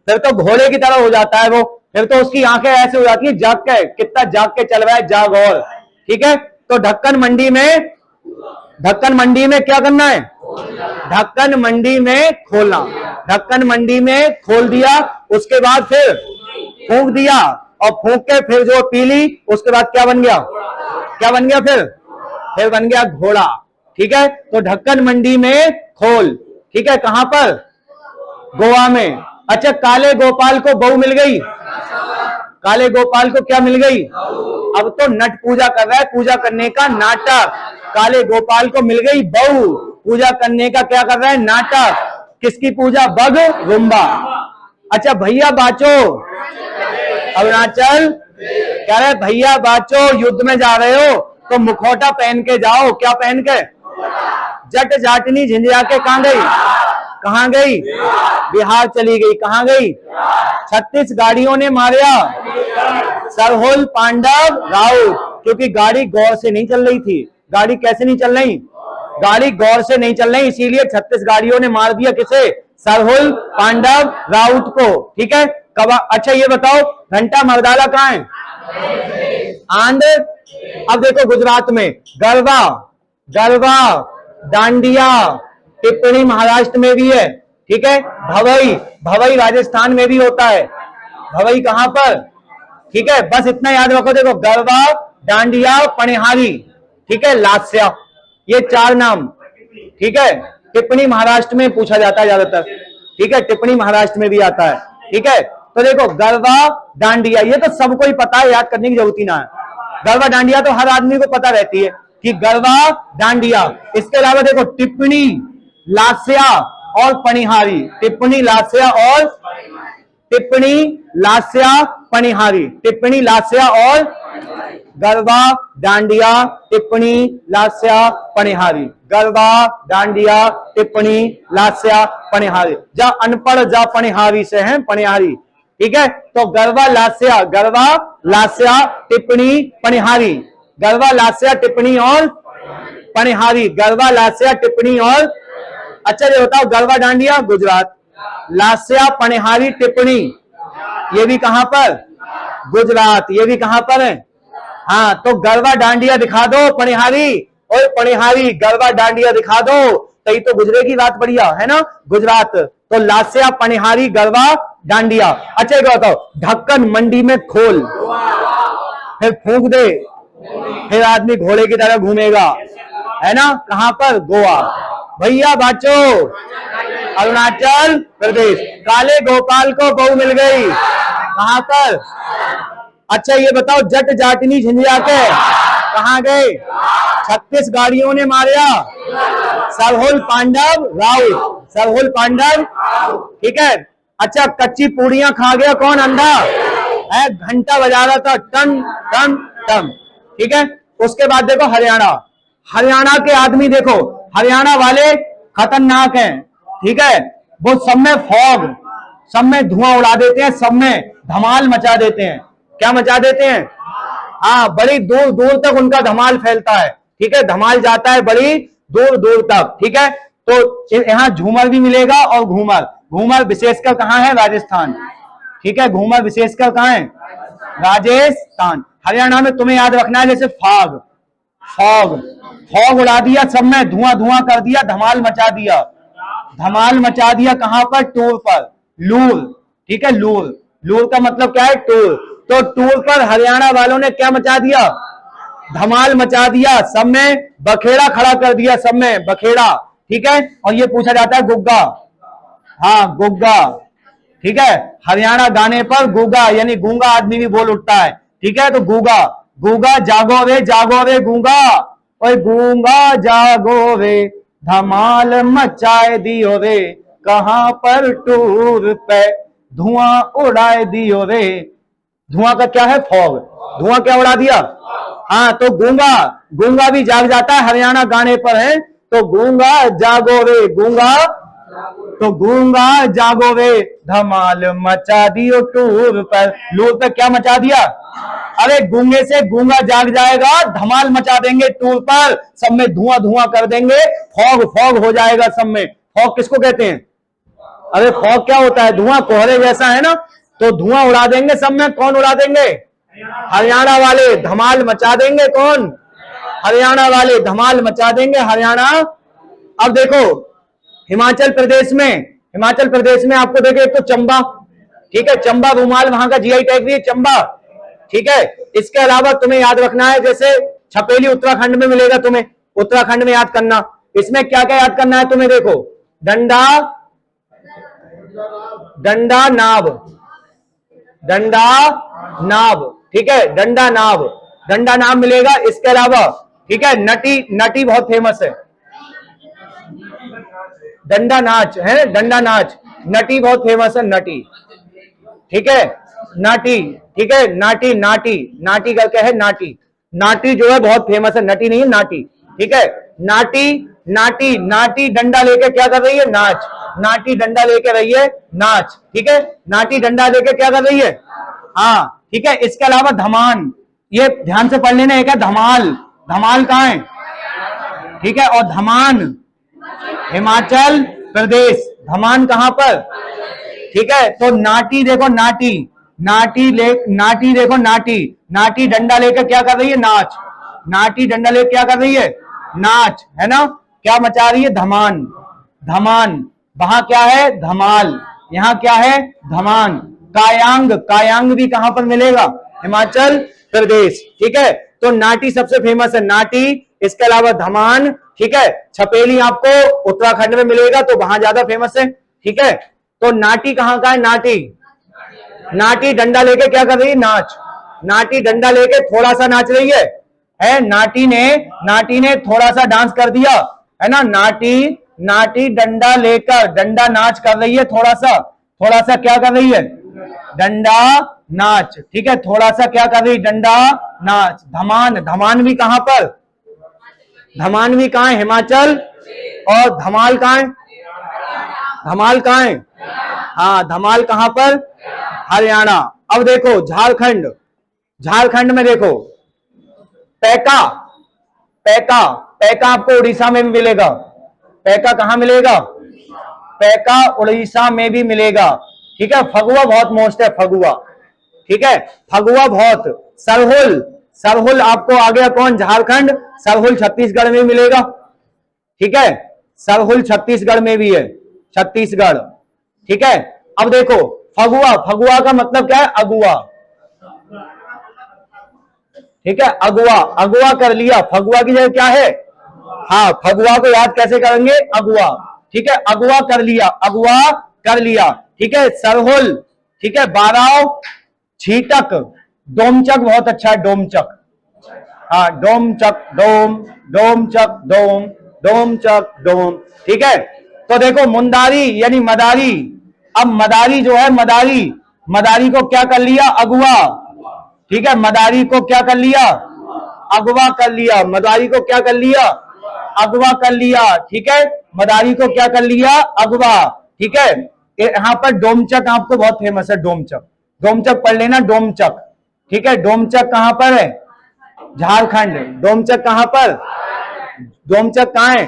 फिर तो घोड़े की तरह हो जाता है वो, फिर तो उसकी आंखें ऐसे हो जाती है, जाग के, कितना जाग के चल रहा है, जाग और, ठीक है। तो ढक्कन मंडी में, ढक्कन मंडी में क्या करना है? ढक्कन मंडी में खोलना, ढक्कन मंडी में खोल दिया, उसके बाद फिर फूंक दिया, और फूंक के फिर जो पी ली, उसके बाद क्या बन गया? क्या बन गया? फिर बन गया घोड़ा, ठीक है। तो ढक्कन मंडी में खोल, ठीक है, कहां पर? गोवा में। अच्छा, काले गोपाल को बहू मिल गई, काले गोपाल को क्या मिल गई? अब तो नट पूजा कर रहा है, पूजा करने का नाटक। काले गोपाल को मिल गई बहू, पूजा करने का क्या कर रहा है? नाटक। किसकी पूजा? बग रुम्बा। अच्छा, भैया बाचो, अरुणाचल कह रहे भैया बाचो, युद्ध में जा रहे हो तो मुखौटा पहन के जाओ। क्या पहन के? जट जाटनी झिंझिया के कहां गई? कहां गई? बिहार चली गई। कहां गई? 36 गाड़ियों ने मारा सरहुल पांडव राउत, क्योंकि गाड़ी गौर से नहीं चल रही थी। गाड़ी कैसे नहीं चल रही? गाड़ी गौर से नहीं चल रही, इसीलिए 36 गाड़ियों ने मार दिया किसे? सरहुल पांडव राउत को, ठीक है। कब? अच्छा ये बताओ, घंटा मर्दाला कहां है? आंध्र। अब देखो गुजरात में गरबा, गरबा, डांडिया, टिप्पणी महाराष्ट्र में भी है, ठीक है। भवई, भवई राजस्थान में भी होता है। भवई कहां पर? ठीक है, बस इतना याद रखो। देखो गरबा, डांडिया, पणिहारी, ठीक है, लास्या, ये 4 नाम, ठीक है। टिप्पणी महाराष्ट्र में पूछा जाता है ज्यादातर, ठीक है, टिप्पणी महाराष्ट्र में भी आता है, ठीक है। तो देखो गरबा, डांडिया, ये तो सबको ही पता है, याद करने की जरूरत ही ना है। गरबा डांडिया तो हर आदमी को पता रहती है कि गरबा डांडिया। इसके अलावा देखो टिप्पणी, लास्या, और पणिहारी, टिप्पणी लास्या और टिप्पणी लास्या पणिहारी, टिप्पणी लास्या और गरबा डांडिया टिप्पणी लास्या पणिहारी, गरबा डांडिया टिप्पणी लास्या पणिहारी। जा अनपढ़ जा पणिहारी से है पणिहारी, ठीक है। तो गरबा लास्या टिप्पणी पणिहारी, गरबा लास्या टिप्पणी और पणिहारी, गरबा लास्या टिप्पणी और। अच्छा ये बताओ गरबा डांडिया गुजरात, लास्या पणिहारी टिप्पणी ये भी कहां पर, गुजरात, ये भी कहां पर है। हाँ तो गरबा डांडिया दिखा दो पणिहारी, और पणिहारी गरबा डांडिया दिखा दो, तो ये तो गुजरे की बात बढ़िया है ना, गुजरात। तो लास्या पणिहारी गरबा डांडिया। अच्छा ये बताओ ढक्कन मंडी में खोल, फिर फूंक दे, फिर आदमी घोड़े की तरह घूमेगा, है ना, कहां पर, गोवा। भैया बाचो अरुणाचल प्रदेश। काले गोपाल को बहू मिल गई, कहां पर। अच्छा ये बताओ जट जाटनी झंझिया के कहां गए, 36 गाड़ियों ने मारिया, सरहुल पांडव राउत, सरहुल पांडव, ठीक है। अच्छा कच्ची पूड़ियां खा गया कौन, अंधा है, घंटा बजा रहा था टन टन टन, ठीक है। उसके बाद देखो हरियाणा, हरियाणा के आदमी देखो, हरियाणा वाले खतरनाक हैं, ठीक है। वो सब में फॉग, सब में धुआं उड़ा देते हैं, सब में धमाल मचा देते हैं। क्या मचा देते हैं, हाँ बड़ी दूर दूर तक उनका धमाल फैलता है, ठीक है, धमाल जाता है बड़ी दूर दूर तक, ठीक है। तो यहाँ झूमर भी मिलेगा और घूमर, घूमर विशेषकर कहाँ है, राजस्थान, ठीक है, घूमर विशेषकर कहाँ है, राजस्थान। हरियाणा में तुम्हें याद रखना है जैसे फॉग, फॉग, फॉग उड़ा दिया, सब में धुआं धुआं कर दिया, धमाल मचा दिया, धमाल मचा दिया कहां पर, टूर पर, लूर, ठीक है, लूर, लूर का मतलब क्या है, टूर। तो टूर पर हरियाणा वालों ने क्या मचा दिया, धमाल मचा दिया, सब में बखेड़ा खड़ा कर दिया, सब में बखेड़ा, ठीक है। और ये पूछा जाता है गुग्गा, हाँ गुग्गा, ठीक है, हरियाणा गाने पर गुग्गा यानी गूंगा आदमी भी बोल उठता है, ठीक है। तो गूंगा, गूंगा जागो रे गूंगा, ओए गूंगा जागो रे, धमाल मचाए दियो रे, कहां पर टूर पे धुआं उड़ाए दियो रे। धुआं का क्या है, फॉग, धुआं क्या उड़ा दिया, हाँ। तो गूंगा, गूंगा भी जाग जाता है, हरियाणा गाने पर है। तो गूंगा जागो रे गूंगा, तो गूंगा जागो रे, धमाल मचा दियो टूर पर, लूर पे क्या मचा दिया, अरे गूंगे से गूंगा जाग जाएगा, धमाल मचा देंगे टूर पर, सब में धुआं धुआं कर देंगे, फॉग फॉग हो जाएगा सब में। फॉग किसको कहते हैं, अरे फॉग क्या होता है, धुआं, कोहरे जैसा है ना। तो धुआं उड़ा देंगे सब में, कौन उड़ा देंगे, हरियाणा वाले, धमाल मचा देंगे कौन, हरियाणा वाले, धमाल मचा देंगे हरियाणा। अब देखो हिमाचल प्रदेश में, हिमाचल प्रदेश में आपको देखो एक तो चंबा, ठीक है, चंबा रूमाल वहां का जीआई टैग भी है चंबा, ठीक है। इसके अलावा तुम्हें याद रखना है जैसे छपेली उत्तराखंड में मिलेगा, तुम्हें उत्तराखंड में याद करना। इसमें क्या क्या याद करना है तुम्हें, देखो डंडा, डंडा नाव, डंडा नाव, ठीक है, डंडा नाव, डंडा नाव मिलेगा। इसके अलावा ठीक है नटी, नटी बहुत फेमस है, डंडा नाच है, डंडा नाच, नटी बहुत फेमस है, नटी, ठीक है, नाटी, ठीक है, नाटी, नाटी, नाटी करके है, नाटी, नाटी जो है बहुत फेमस है, नटी नहीं है, नाटी, ठीक है। नाटी, नाटी, नाटी डंडा लेके क्या कर रही है, नाच, नाटी डंडा लेके रही है, नाच, ठीक है, नाटी डंडा लेके क्या कर रही है, हाँ, ठीक है। इसके अलावा धमान, ये ध्यान से पढ़ लेना, एक है धमाल, धमाल कहाँ है, ठीक है, और धमान हिमाचल प्रदेश, धमान कहां पर, ठीक है। तो नाटी देखो, नाटी, नाटी देखो, नाटी, नाटी डंडा लेकर क्या कर रही है, नाच, नाटी डंडा लेकर क्या कर रही है, नाच, है ना, क्या मचा रही है, धमान, धमान, वहां क्या है, धमाल, यहां क्या है, धमान। कायांग, कायांग भी कहां पर मिलेगा, हिमाचल प्रदेश, ठीक है। तो नाटी सबसे फेमस है, नाटी, इसके अलावा धमान, ठीक है। छपेली आपको उत्तराखंड में मिलेगा, तो वहां ज्यादा फेमस है, ठीक है। तो नाटी कहां का है, नाटी, नाटी डंडा लेके क्या कर रही है, नाच, नाटी डंडा लेके थोड़ा सा नाच रही है, नाटी ने थोड़ा सा डांस कर दिया, है ना, नाटी, नाटी डंडा लेकर, डंडा नाच कर रही है, थोड़ा सा क्या कर रही है, डंडा नाच, ठीक है, थोड़ा सा क्या कर रही, डंडा नाच। धमान, धमान भी कहां पर, धमान भी कहां है, हिमाचल। और धमाल कहां है, धमाल कहां है, हाँ धमाल कहां पर, हरियाणा। अब देखो झारखंड, झारखंड में देखो पैका, पैका, पैका आपको उड़ीसा में भी मिलेगा, पैका कहां मिलेगा, पैका उड़ीसा में भी मिलेगा, ठीक है। फगुआ बहुत मोस्ट है, फगुआ, ठीक है, फगुआ बहुत। सरहुल, सरहुल आपको आ गया कौन, झारखंड, सरहुल छत्तीसगढ़ में मिलेगा, ठीक है, सरहुल छत्तीसगढ़ में भी है, छत्तीसगढ़, ठीक है। अब देखो फगुआ, फगुआ का मतलब क्या है, अगुआ, ठीक है, अगुआ, अगुआ कर लिया, फगुआ की जगह क्या है, हाँ फगुआ को याद कैसे करेंगे, अगुआ, ठीक है, अगुआ कर लिया, अगुआ कर लिया, ठीक है। सरहुल, ठीक है, बाराव, छीटक, डोमचक बहुत अच्छा है, डोमचक, हाँ डोमचक, डोम, डोमचक, डोम, डोमचक, डोम, ठीक है। तो देखो मुंदारी यानी मदारी, अब मदारी जो है, मदारी, मदारी को क्या कर लिया, अगुआ, ठीक है, मदारी को क्या कर लिया, अगवा कर लिया, मदारी को क्या कर लिया, अगवा कर लिया, ठीक है, मदारी को क्या कर लिया, अगवा, ठीक है। यहाँ पर डोमचक आपको बहुत फेमस है, डोमचक, डोमचक पढ़ लेना, डोमचक, ठीक है। डोमचक कहां पर है, झारखंड। डोमचक कहां पर, डोमचक कहां है।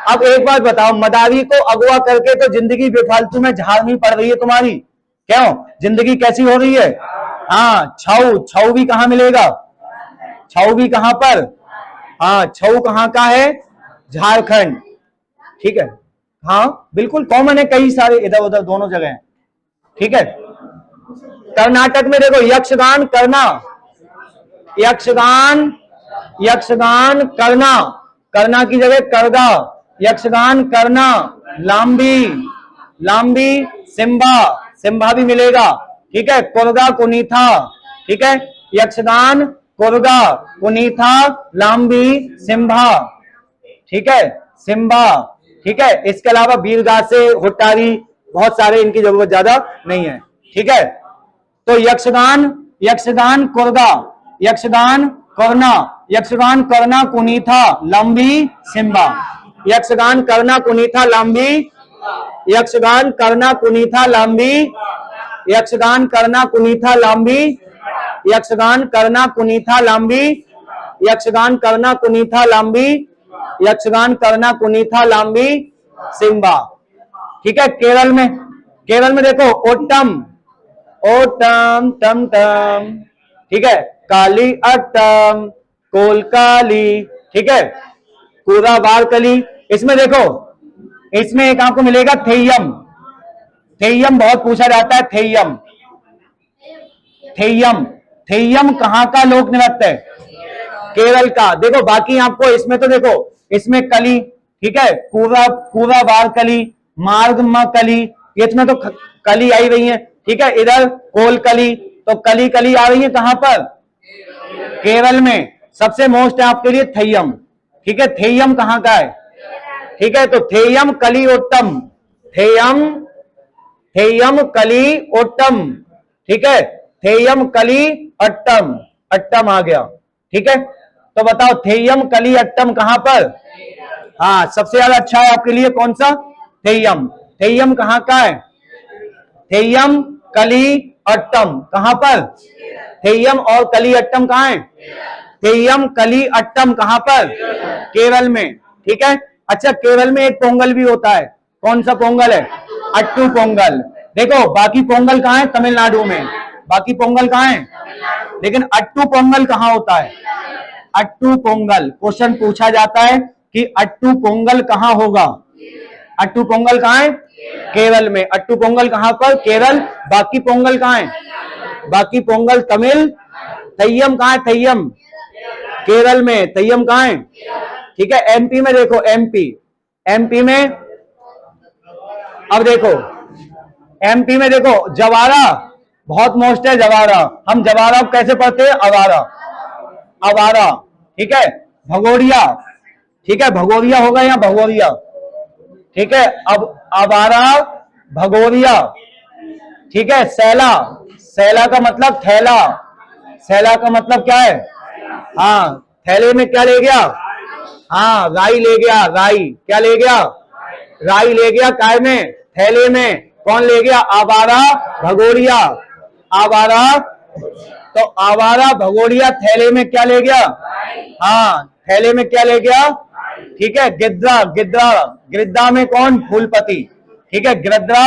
अब एक बात बताओ, मदारी को अगवा करके तो जिंदगी बेफालतू में झाड़नी पड़ रही है तुम्हारी, क्यों, जिंदगी कैसी हो रही है, हाँ छऊ, छऊ भी कहां मिलेगा, छऊ भी कहां पर, हाँ छऊ कहां का है, झारखंड, ठीक है, हाँ बिल्कुल कॉमन है, कई सारे इधर उधर दोनों जगह हैं, ठीक है। कर्नाटक में देखो यक्षगान करना, यक्षगान, यक्षगान करना, करना की जगह करगा, यक्षगान करना, लांबी, लांबी, सिम्बा, सिम्बा भी मिलेगा, ठीक है। कोरगा कुनीथा, ठीक है, यक्षगान, कोरगा, कुनीथा, लांबी, सिम्भा, ठीक है, सिम्बा, ठीक है। इसके अलावा वीरगासे, हुट्टारी, बहुत सारे, इनकी जरूरत ज्यादा नहीं है, ठीक है। तो यक्षगान, यक्षगान कोरगा, यक्षगान करना, यक्षगान करना कुनीथा, लंबी, सिम्बा, यक्षगान करना कुनीथा, लंबी, यक्षगान करना कुनीथा, लंबी, यक्षगान करना कुनीथा, लंबी, यक्षगान करना कुनीथा, लंबी, यक्षगान करना कुनीथा, लंबी, यक्षगान करना कुनीथा, लंबी, सिम्बा, ठीक है। केरल में, केरल में देखो ओटम, ओटम टम टम, ठीक है, काली अट्टम, कोलकाली, ठीक है, कूदा बारकली। इसमें देखो, इसमें एक आपको मिलेगा थेयम, थेयम बहुत पूछा जाता है, थेयम, थेयम, थेयम कहां का लोक नृत्य है, केरल का। देखो बाकी आपको इसमें तो देखो, इसमें कली, ठीक है, पूरा पूरा बार कली, मार्ग म कली, इसमें तो कली आई रही है, ठीक है। इधर कोल कली, तो कली कली आ रही है कहां पर, केरल में। सबसे मोस्ट है आपके लिए थेयम, ठीक है, थेयम कहां का है, ठीक है। तो थेयम कली ओट्टम, थेयम, थेयम कली ओट्टम, ठीक है, थेयम कली अट्टम, अट्टम आ गया, ठीक है। तो बताओ थेयम कली अट्टम कहां पर, हाँ सबसे ज्यादा अच्छा है आपके लिए कौन सा, थेयम, थेयम कहां का है, थेयम कली अट्टम कहां पर, थेयम और कली अट्टम कहां है, थेयम कली अट्टम कहां पर, केरल में, ठीक है। अच्छा केरल में एक पोंगल भी होता है, कौन सा पोंगल है, अट्टू पोंगल। देखो बाकी पोंगल कहां है, तमिलनाडु में, बाकी पोंगल कहां है, लेकिन अट्टू पोंगल कहां होता है, अट्टू पोंगल। क्वेश्चन पूछा जाता है कि अट्टू पोंगल कहां होगा, अट्टू पोंगल कहां है, केरल में। अट्टू पोंगल कहां पर, केरल। बाकी पोंगल कहां है, बाकी पोंगल तमिल। थेयम कहां है, थेयम केरल में, थेयम कहां है, ठीक है। एमपी में देखो, एमपी, एमपी में, अब देखो एमपी में देखो जवारा बहुत मोस्ट है, जवारा। हम जवारा कैसे पढ़ते हैं, अवारा, अवारा, ठीक है। भगोरिया, ठीक है, भगोरिया होगा या भगोरिया, ठीक है। अब आवारा भगोरिया, ठीक है। सैला, सैला का मतलब थैला, सैला का मतलब क्या है? हाँ, थैले में क्या ले गया? हाँ, राई ले गया, राई क्या ले गया? राई ले गया, काय में? थैले में। कौन ले गया? आवारा भगोरिया, आवारा। तो आवारा भगोरिया थैले में क्या ले गया? हाँ, थैले में क्या ले गया? ठीक है। गिद्रा, गिद्रा, गिद्दा में कौन? फूलपति, ठीक है। गिद्रा,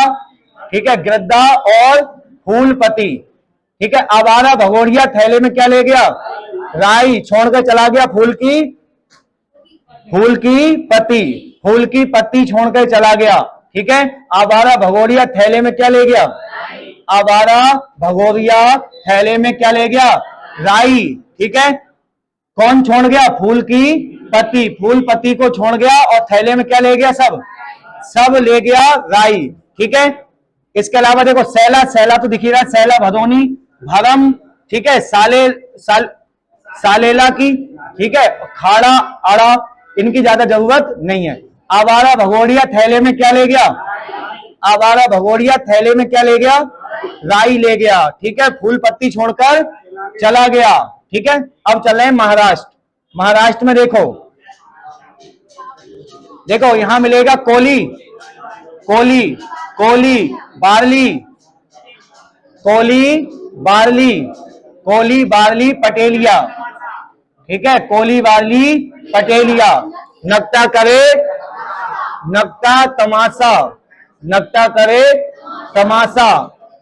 ठीक है, गिद्दा और फूलपति, ठीक है। आवारा भगोरिया थैले में क्या ले गया? राई, छोड़कर चला गया फूल की, फूल की पत्ती, फूल की पत्ती छोड़कर चला गया, ठीक है। आवारा भगोरिया थैले में क्या ले गया? आवारा भगोरिया थैले में क्या ले गया? राई, ठीक है। कौन छोड़ गया? फूल की पत्ती, फूल पत्ती को छोड़ गया और थैले में क्या ले गया? सब, सब ले गया राई, ठीक है। इसके अलावा देखो सैला, सैला तो दिख ही रहा है, सैला भदोनी, भरम, ठीक है। सालेला की, ठीक है। खाड़ा, आड़ा, इनकी ज्यादा जरूरत नहीं है। आवारा भगोरिया थैले में क्या ले गया? आवारा भगोरिया थैले में क्या ले गया? राई ले गया, ठीक है। फूल पत्ती छोड़कर चला गया, ठीक है। अब चल रहे हैं महाराष्ट्र। महाराष्ट्र में देखो, देखो यहां मिलेगा कोली, कोली, कोली, बार्ली, कोली, बार्ली, कोली, बार्ली, पटेलिया, ठीक है। कोली, बार्ली, पटेलिया। नकटा करे, नकटा तमाशा, नकटा करे तमाशा,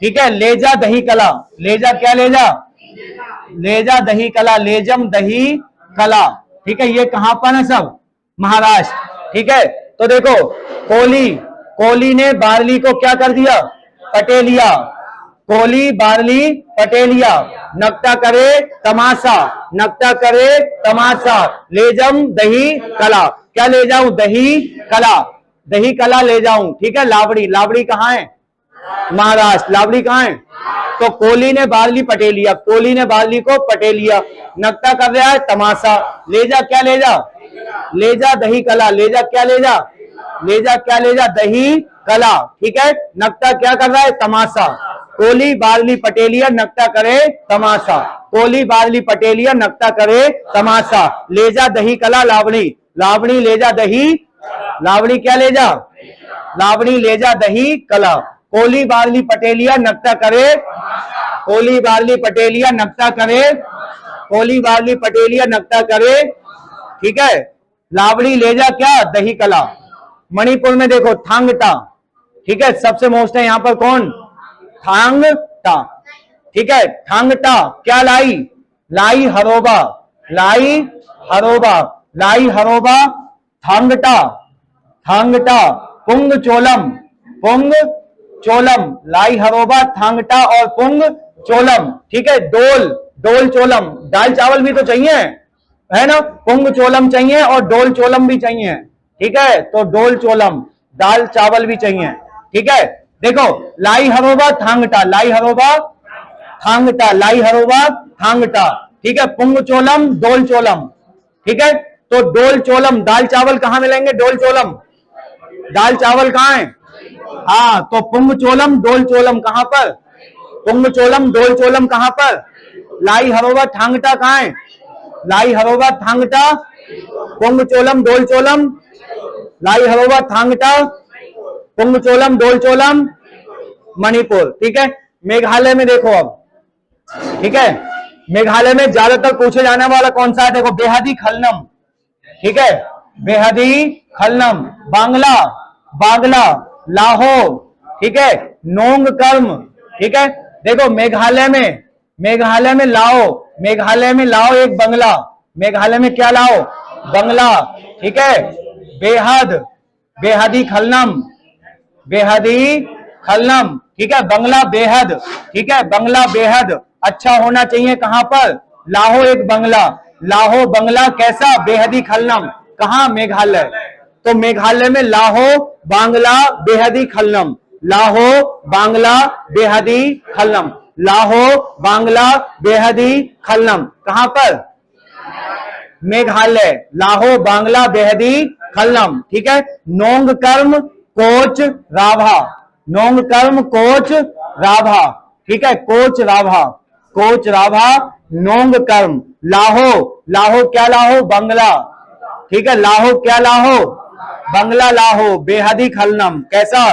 ठीक है। लेजा दही कला, लेजा क्या? लेजा, लेजा दही कला, लेजम दही कला, ठीक है। ये कहां पर है? सब महाराष्ट्र, ठीक है। तो देखो कोली, कोली ने बार्ली को क्या कर दिया? पटेलिया, कोली, बार्ली, पटेलिया। नकटा करे तमाशा, नकटा करे तमाशा, लेजम दही कला, क्या ले जाऊं? दही कला, दही कला ले जाऊं, ठीक है। लावड़ी, लावड़ी कहां है? महाराष्ट्र। लावड़ी कहां है? तो कोली ने बार्ली पटेलिया, कोली ने बार्ली को पटेलिया। नकटा कर रहा है तमाशा, ले जा क्या? ले जा, ले जा दही कला, ले जा क्या? ले जा, ले जा क्या? ले जा दही कला, ठीक है। नकटा क्या कर रहा है? तमाशा। कोली, बार्ली, पटेलिया, नकटा करे तमाशा, कोली, बार्ली, पटेलिया, नकटा करे तमाशा। ले जा दही कला, लावणी, लावणी ले जा दही, लावणी क्या ले जा? लावणी ले जा दही कला। कोली, बार्ली, पटेलिया, नकटा करे, कोली, बार्ली, पटेलिया, नकटा करे, कोली, बार्ली, पटेलिया, नकटा करे, ठीक है। लावड़ी ले जा क्या? दही कला। मणिपुर में देखो थांगटा, ठीक है। सबसे मोस्ट है यहां पर कौन? थांगटा, ठीक है। थांगटा क्या लाई? लाई हरोबा, लाई हरोबा, लाई हरोबा, थांगटा, थांगटा। पुंग चोलम, पुंग चोलम, लाई हरोबा, थांगटा और पुंग चोलम, ठीक है। डोल, डोल चोलम, दाल चावल भी तो चाहिए, है ना। पुंग चोलम चाहिए और डोल चोलम भी चाहिए, ठीक है। तो डोल चोलम, दाल चावल भी चाहिए, ठीक है। देखो लाई हरोबा, थांगटा, लाई हरोबा, थांगटा, लाई हरोबा, थांगटा, ठीक है। पुंग चोलम, डोल चोलम, ठीक है। तो डोल चोलम, दाल चावल कहां मिलेंगे? डोल चोलम, दाल चावल कहां है? हाँ, तो पुंग चोलम, डोल चोलम कहां पर? पुंग चोलम, डोल चोलम कहां पर? लाई हरोबा, थांगटा कहां है? लाई हरोबा, थांगटा, पुंग चोलम, डोल चोलम, लाई हरोबा, थांगटा, पुंग चोलम, डोल चोलम, मणिपुर, ठीक है। मेघालय में देखो अब, ठीक है। मेघालय में ज्यादातर पूछे जाने वाला कौन सा है? देखो बेहदी खलनम, ठीक है। बेहदी खलनम। बांग्ला, बांग्ला, लाहौर, ठीक है। नोंग कर्म, ठीक है। देखो मेघालय में, मेघालय में लाओ, मेघालय में लाओ एक बंगला, मेघालय में क्या लाओ? बंगला, ठीक है। बेहद, बेहदी खलनम, बेहदी खलनम, ठीक है। बंगला बेहद, ठीक है। बंगला बेहद अच्छा होना चाहिए, कहां पर? लाहो एक बंगला, लाहो बंगला कैसा? बेहदी खलनम, कहां? मेघालय। तो मेघालय में लाहो बांग्ला बेहदी खलनम, लाहो बांग्ला बेहदी खलनम, लाहो बांग्ला बेहदी खलनम, कहां पर? मेघालय। लाहो बांग्ला बेहदी खलनम, ठीक है। नोंग कर्म कोच राभा, नोंग कर्म कोच राभा, ठीक है, कोच राभा, कोच राभा, नोंग कर्म, लाहो, लाहो क्या लाहो, बंगला, ठीक है, लाहो क्या लाहो, बंगला लाहो, बेहदी खलनम, कैसा,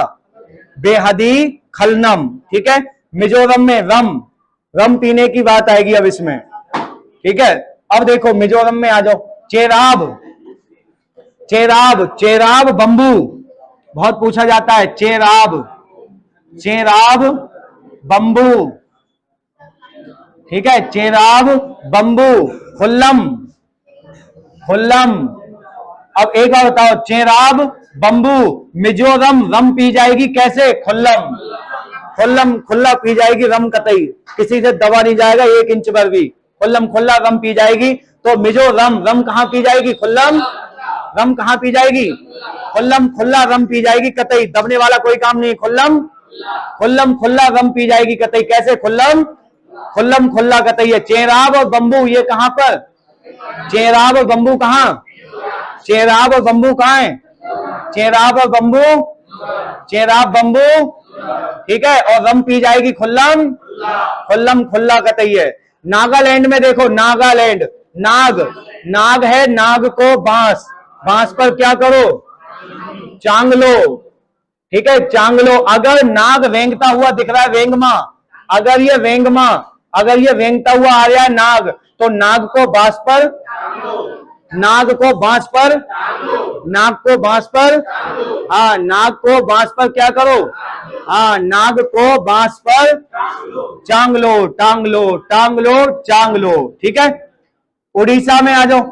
बेहदी खलनम, ठीक है। मिजोरम में रम, रम पीने की बात आएगी अब इसमें, ठीक है। अब देखो मिजोरम में आ जाओ, चेराब, चेराब, चेराब बंबू, बहुत पूछा जाता है, चेराब, चेराब बंबू, ठीक है, चेराब बंबू, खुल्लम, खुल्लम। अब एक और बताओ, चेराब बंबू, मिजोरम रम पी जाएगी कैसे, खुल्लम, खुल्लम खुल्ला पी जाएगी रम, कतई किसी से दबा नहीं जाएगा 1 इंच पर भी, खुल्लम खुल्ला रम पी जाएगी। तो मिजोरम रम कहां पी जाएगी, खुल्लम, रम कहां पी जाएगी, खुल्लम खुल्ला रम पी जाएगी, कतई दबने वाला कोई काम नहीं, खुल्लम, खुल्लम खुल्ला रम पी जाएगी कतई, कैसे, खुल्लम, खुल्लम खुल्ला कतई है। चेराब और बंबू ये कहां पर, चेराब और बंबू कहां, चेराब और बंबू कहां है, चेराब और बंबू, चेराब बंबू, ठीक है, और रम पी जाएगी खुल्लम, खुल्लम खुल्ला कतई है। नागालैंड में देखो, नागालैंड, नाग, नाग है, नाग को बांस, बांस पर क्या करो, चांग लो, ठीक है, चांग लो। अगर नाग रेंगता हुआ दिख रहा है, वेंगमा, अगर ये वेंगमा, अगर ये रेंगता हुआ आ रहा है नाग, तो नाग को बांस पर, नाग को बांस पर, नाग को बांस पर, हाँ, नाग को बांस पर क्या करो, हाँ, नाग को बांस पर चांग लो, टांग लो, टांग लो, चांग लो, ठीक है। उड़ीसा में आ जाओ,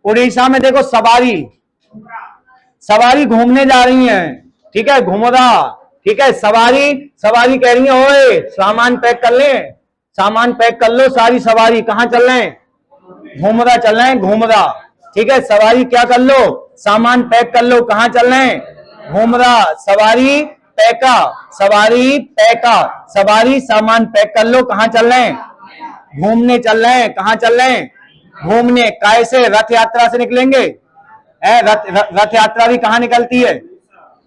उड़ीसा में देखो सवारी, सवारी घूमने जा रही हैं, ठीक है, घुमरा, ठीक है, सवारी, सवारी कह रही है, ओए सामान पैक कर ले, सामान पैक कर लो, सारी सवारी कहां चल रहे हैं, घुमरा चल रहे हैं, घुमरा, ठीक है, सवारी क्या कर लो, सामान पैक कर लो, कहां चल रहे हैं, घुमरा, सवारी पैका, सवारी पैका, सवारी सामान पैक कर लो, कहां चल रहे हैं, घूमने चल रहे हैं, कहां चल रहे हैं, घूमने, काय से, रथ यात्रा से निकलेंगे, रथ यात्रा भी कहां निकलती है,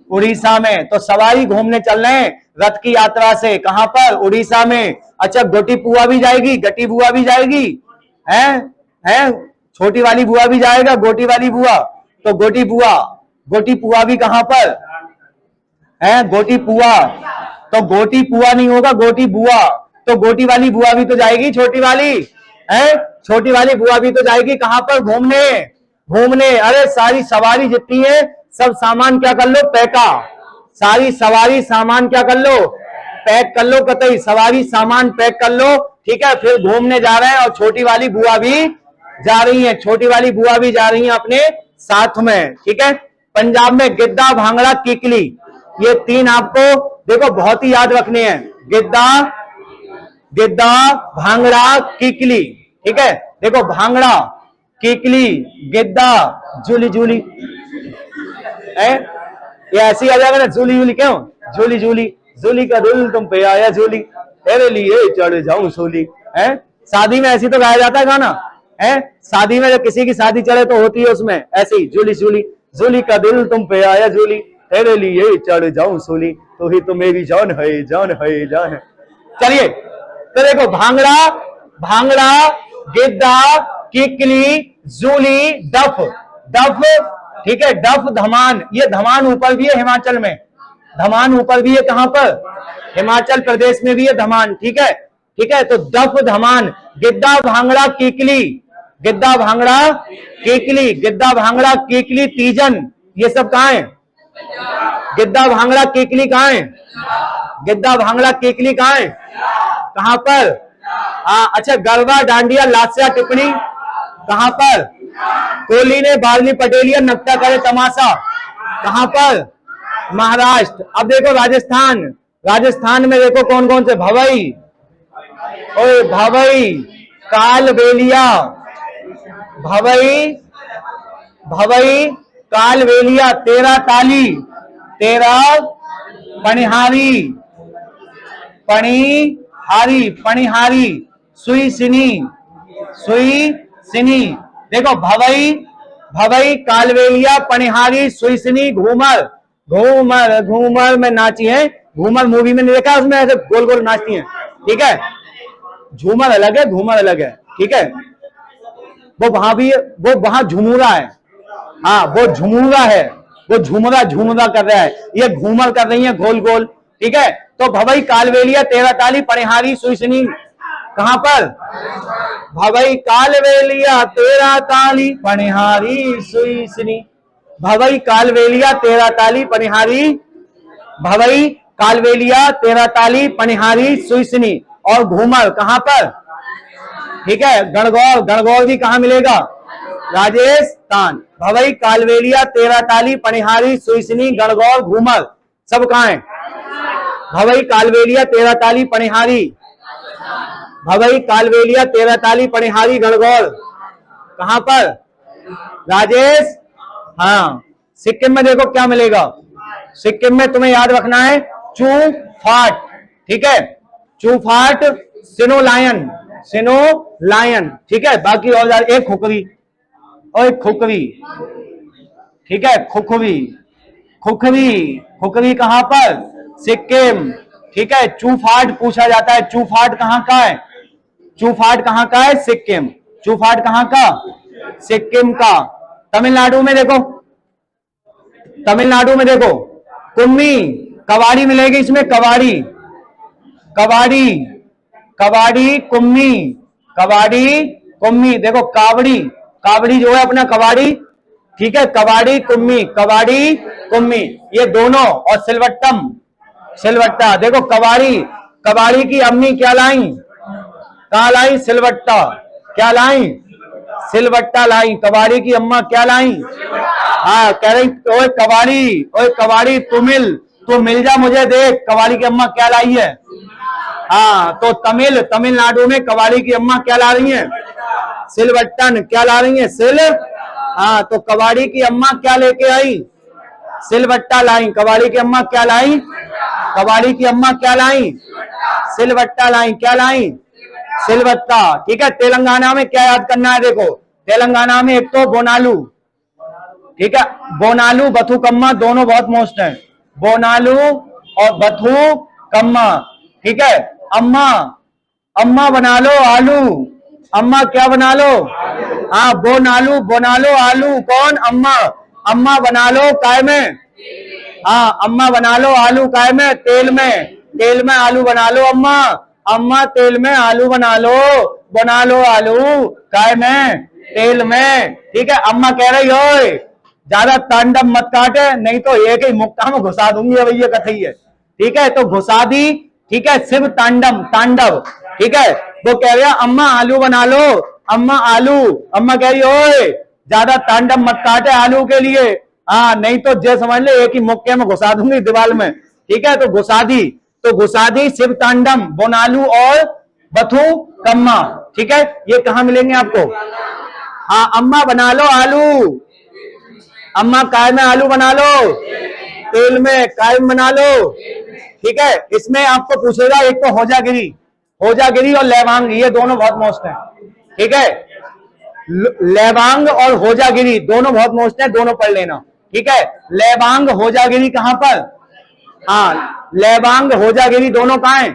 उड़ीसा में, तो सवारी घूमने चल रहे हैं रथ की यात्रा से, कहां पर, उड़ीसा में। अच्छा, गोटी पुआ भी जाएगी, गटी बुआ भी जाएगी, है छोटी वाली बुआ भी जाएगा, गोटी वाली बुआ, तो गोटी बुआ, गोटी पुआ भी कहां पर है, गोटी पुआ, तो गोटी पुआ नहीं होगा, गोटी बुआ, तो गोटी वाली बुआ भी तो जाएगी, छोटी वाली है, छोटी वाली बुआ भी तो जाएगी कहां पर, घूमने, घूमने। अरे सारी सवारी जितनी है सब सामान क्या कर लो, पैका, सारी सवारी सामान क्या कर लो, पैक कर लो, कतई सवारी सामान पैक कर लो, ठीक है, फिर घूमने जा रहे हैं, और छोटी वाली बुआ भी जा रही है, छोटी वाली बुआ भी जा रही है अपने साथ में, ठीक है। पंजाब में गिद्दा, भांगड़ा, किकली, ये 3 आपको देखो बहुत ही याद रखने हैं, गिद्दा, गिद्दा, भांगड़ा, किकली, ठीक है। देखो भांगड़ा, किकली, गिद्दा, झूली झूली, ये ऐसी आ जाएगा ना, झूली झूली, क्यों झूली झूली, झूली का दिल तुम पे आया झूली, तेरे लिए चढ़ जाऊं सूली, है शादी में ऐसी तो गाया जाता है गाना, है शादी में जब किसी की शादी चले तो होती है उसमें ऐसी, झूली झूली, झूली का दिल तुम पे आया झूली, तेरे लिए चढ़ जाऊं सूली, तो ही तो मेरी जान है, जान है, जान है। चलिए, तो देखो भांगड़ा, भांगड़ा, गिद्दा, किकली, झूली, डफ, डफ, ठीक है, डफ, धमान, ये धमान ऊपर भी है हिमाचल में, धमान ऊपर भी है, कहां पर, हिमाचल प्रदेश में भी है धमान, ठीक है, ठीक है। तो डफ, धमान, गिद्दा, भांगड़ा, किकली, गिद्दा, भांगड़ा, किकली, गिद्दा, भांगड़ा, किकली, तीजन, ये सब कहां है, गिद्दा, भांगड़ा, किकली कहां है, गिद्दा, भांगड़ा, किकली कहां है, कहां पर, अच्छा, गरबा, डांडिया, लास्या, टिप्पणी, कहां पर, कोहली ने बारली पटेलिया, नकटा करे तमाशा, कहां पर, महाराष्ट्र। अब देखो राजस्थान, राजस्थान में देखो कौन कौन से, भवई, ओए भवई, कालबेलिया, भवई, भवई, कालबेलिया, तेरा ताली, तेरा पनिहारी, पनिहारी, पनिहारी, सुई सिनी, सुई सिनी। देखो भवई, भवई, कालबेलिया, पनिहारी, सुईसनी, घूमर, घूमर घूमर में नाची है, घूमर मूवी में नहीं देखा, उसमें ऐसे गोल गोल नाचती हैं, ठीक है। झूमर अलग है, घूमर अलग है, ठीक है। वो वहां भी, वो वहां झुमुरा है, हाँ वो झुमुरा है, वो झुमरा झुमरा कर रहा है, ये घूमर कर रही है गोल गोल, ठीक है। तो भवई कालवेलिया तेरा ताली पणिहारी सुईसनी, कहां पर? भवई कालवेलिया तेरा ताली पणिहारी सुईसनी, भवई कालवेलिया तेरा ताली पणिहारी, भवई कालवेलिया तेरा ताली पणिहारी सुईसनी, और घूमर कहां पर? ठीक है, गणगौर, गणगौर भी कहां मिलेगा? राजस्थान। भवई कालवेलिया तेरा ताली पणिहारी सुईसनी गणगौर घूमर सब कहां है? भवई कालवेलिया तेरा ताली पणिहारी, भवई कालवेलिया तेरा ताली पणिहारी गणगौर कहां पर? राजेश। हाँ, सिक्किम में देखो क्या मिलेगा, सिक्किम में तुम्हें याद रखना है चू फाट, ठीक है, चू फाट, सिनो लायन, सिनो लायन, ठीक है। बाकी और एक खुकरी और एक खुकरी, ठीक है, खुखरी, खुखरी, खुखरी कहां पर? सिक्किम, ठीक है। चूफाट पूछा जाता है, चूफाट कहां का है? चूफाट कहां का है? सिक्किम। चूफाट कहां का? सिक्किम का। तमिलनाडु में देखो, तमिलनाडु में देखो कुम्मी, कवाड़ी मिलेगी इसमें, कवाड़ी, कवाड़ी, कवाड़ी कुम्मी, कवाड़ी कुम्मी, देखो कावड़ी, कावड़ी जो है अपना कवाड़ी, ठीक है, कवाड़ी कुम्मी, कवाड़ी कुम्मी, ये दोनों, और सिलवट्टम, सिलवट्टा, देखो कवाड़ी, कवाड़ी की अम्मी क्या लाई? कहा लाई? सिलवट्टा, क्या लाई? सिलवट्टा लाई। कवाड़ी की अम्मा क्या लाई? हाँ, कह रही ओए कवाड़ी, ओए कवाड़ी तू मिल जा मुझे देख, कवाड़ी की अम्मा क्या लाई है? हाँ, तो तमिलनाडु में कवाड़ी की अम्मा क्या ला रही है? सिलवट्टन, क्या ला रही है? सिल, हाँ, तो कवाड़ी की अम्मा क्या लेके आई? सिलवट्टा लाई। कवाड़ी की अम्मा क्या लाई? कवाड़ी की अम्मा क्या लाई? सिलवट्टा लाई। क्या लाई? सिलवट्टा, ठीक है। तेलंगाना में क्या याद करना है, देखो तेलंगाना में एक तो बोनालू, ठीक है, बोनालू बथुकम्मा दोनों बहुत मोस्ट है, बोनालू और बथुकम्मा, ठीक है। अम्मा, अम्मा बना लो आलू, अम्मा क्या बना लो? हाँ, बोनालू, बोनालो आलू, कौन? अम्मा, अम्मा बना लो काय में? हाँ, अम्मा बना लो आलू काय में? तेल में, तेल में आलू बना लो अम्मा, अम्मा तेल में आलू बना लो आलू काय में? तेल में, ठीक है। अम्मा कह रही हो ज्यादा तांडव मत काटे, नहीं तो एक ही मुक्का में घुसा दूंगी, अब ये कथई है, ठीक है। तो घुसा दी, ठीक है, शिव तांडव, तांडव, ठीक है। वो कह रहे अम्मा आलू बना लो, अम्मा आलू, अम्मा कह रही ओए ज्यादा तांडव मत काटे आलू के लिए, हाँ नहीं तो जे समझ ले एक ही मुक्के में घुसा दूंगी दीवार में, ठीक है। तो घुसा दी, तो घुसा दी शिव तांडव, बोनालू और बथुकम्मा, ठीक है। ये कहां मिलेंगे आपको? हाँ, अम्मा बना लो आलू, अम्मा काय में आलू बना लो? तेल में, काय में बना लो, ठीक है। इसमें आपको पूछेगा एक तो होजागिरी, होजागिरी और लेवांग, ये दोनों बहुत मोस्ट हैं, ठीक है। लेवांग और होजागिरी दोनों बहुत मोस्ट हैं, दोनों पढ़ लेना, ठीक है। लेवांग होजागिरी कहां पर? हाँ, लेवांग होजागिरी दोनों कहां हैं?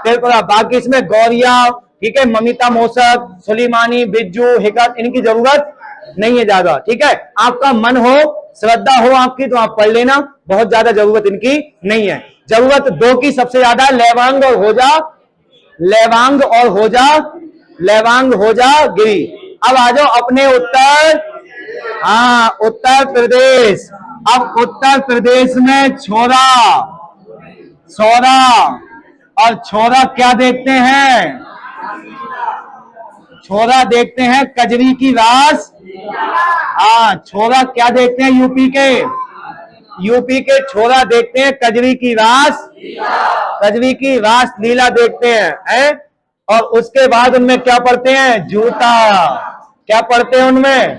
त्रिपुरा। बाकी इसमें गौरिया, ठीक है, ममिता मोसक, सुलेमानी, बिज्जू, हिकत, इनकी जरूरत नहीं है ज्यादा, ठीक है। आपका मन हो, श्रद्धा हो आपकी तो आप पढ़ लेना, बहुत ज्यादा जरूरत इनकी नहीं है। जरूरत दो की सबसे ज्यादा, लेवांग और होजा, लेवांग और होजा, लेवांग होजागिरी। अब आ जाओ अपने उत्तर, हाँ उत्तर प्रदेश। अब उत्तर प्रदेश में छोरा, छोरा, और छोरा क्या देखते हैं? छोरा देखते हैं कजरी की रास, हाँ छोरा क्या देखते हैं? यूपी के छोरा देखते हैं कजरी की रास, कजरी की रास लीला देखते हैं, और उसके बाद उनमें क्या पढ़ते हैं? जूता। क्या पढ़ते हैं उनमें?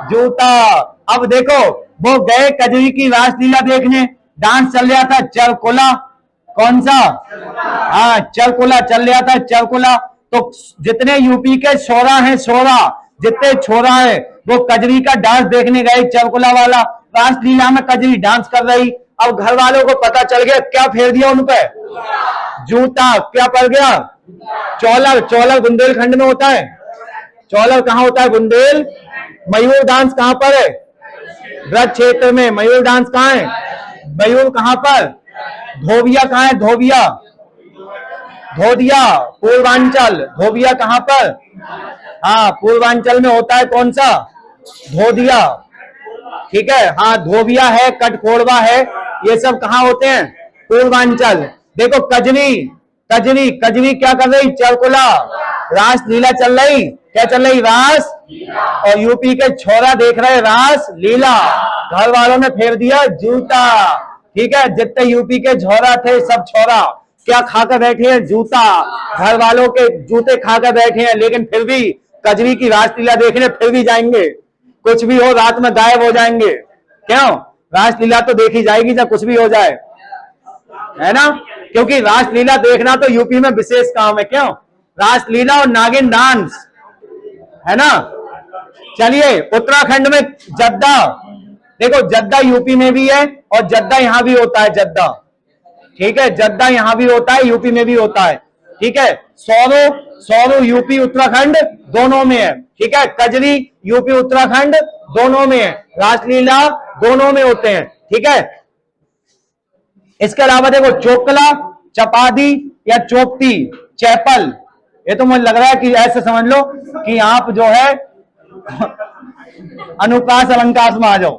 जूता। अब देखो वो गए कजरी की रास लीला देखने, डांस चल रहा था चरकुला, कौन सा? हाँ चरकुला चल रहा था, चरकुला। तो जितने यूपी के छोरा हैं, छोरा जितने छोरा है वो कजरी का डांस देखने गए, चरकुला वाला रासलीला में कजरी डांस कर रही। अब घर वालों को पता चल गया, क्या फेर दिया उन पे? जूता। क्या पड़ गया? चौलर। चौलर बुंदेलखंड में होता है। चौलर कहां होता है? बुंदेल। मयूर डांस कहां पर है? ब्रज क्षेत्र में। मयूर डांस कहां है? मयूर कहां पर? धोबिया कहां है? धोबिया। धोदिया पूर्वांचल। धोबिया कहां पर? हाँ, पूर्वांचल में होता है। कौन सा? धोदिया। ठीक है। हाँ, धोबिया है, कटकोड़वा है, ये सब कहां होते हैं? पूर्वांचल। देखो कजरी। कजरी। कजरी क्या कर रही? चरकुला। रास लीला चल रही। क्या चल रही? रास। और यूपी के छोरा देख रहे रास लीला। घर वालों ने फेर दिया जूता। ठीक है। जितने यूपी के छोरा थे सब छोरा क्या खाकर बैठे हैं? जूता। घर वालों के जूते खाकर बैठे हैं, लेकिन फिर भी कजरी की रासलीला देखने फिर भी जाएंगे। कुछ भी हो रात में गायब हो जाएंगे। क्यों? रासलीला तो देखी जाएगी जब कुछ भी हो जाए, है ना? क्योंकि रासलीला देखना तो यूपी में विशेष काम है। क्यों? रासलीला और नागिन डांस, है ना? चलिए, उत्तराखंड में जद्दा। देखो जद्दा यूपी में भी है और जद्दा यहां भी होता है। जद्दा, ठीक है, जद्दा यहां भी होता है, यूपी में भी होता है। ठीक है। सौरो। सौरो यूपी उत्तराखंड दोनों में है। ठीक है। कजरी यूपी उत्तराखंड दोनों में है। रासलीला दोनों में होते हैं। ठीक है। इसके अलावा देखो चोकला, चपादी या चोपती, चैपल। ये तो मुझे लग रहा है कि ऐसे समझ लो कि आप जो है अनुप्रास अलंकार में आ जाओ।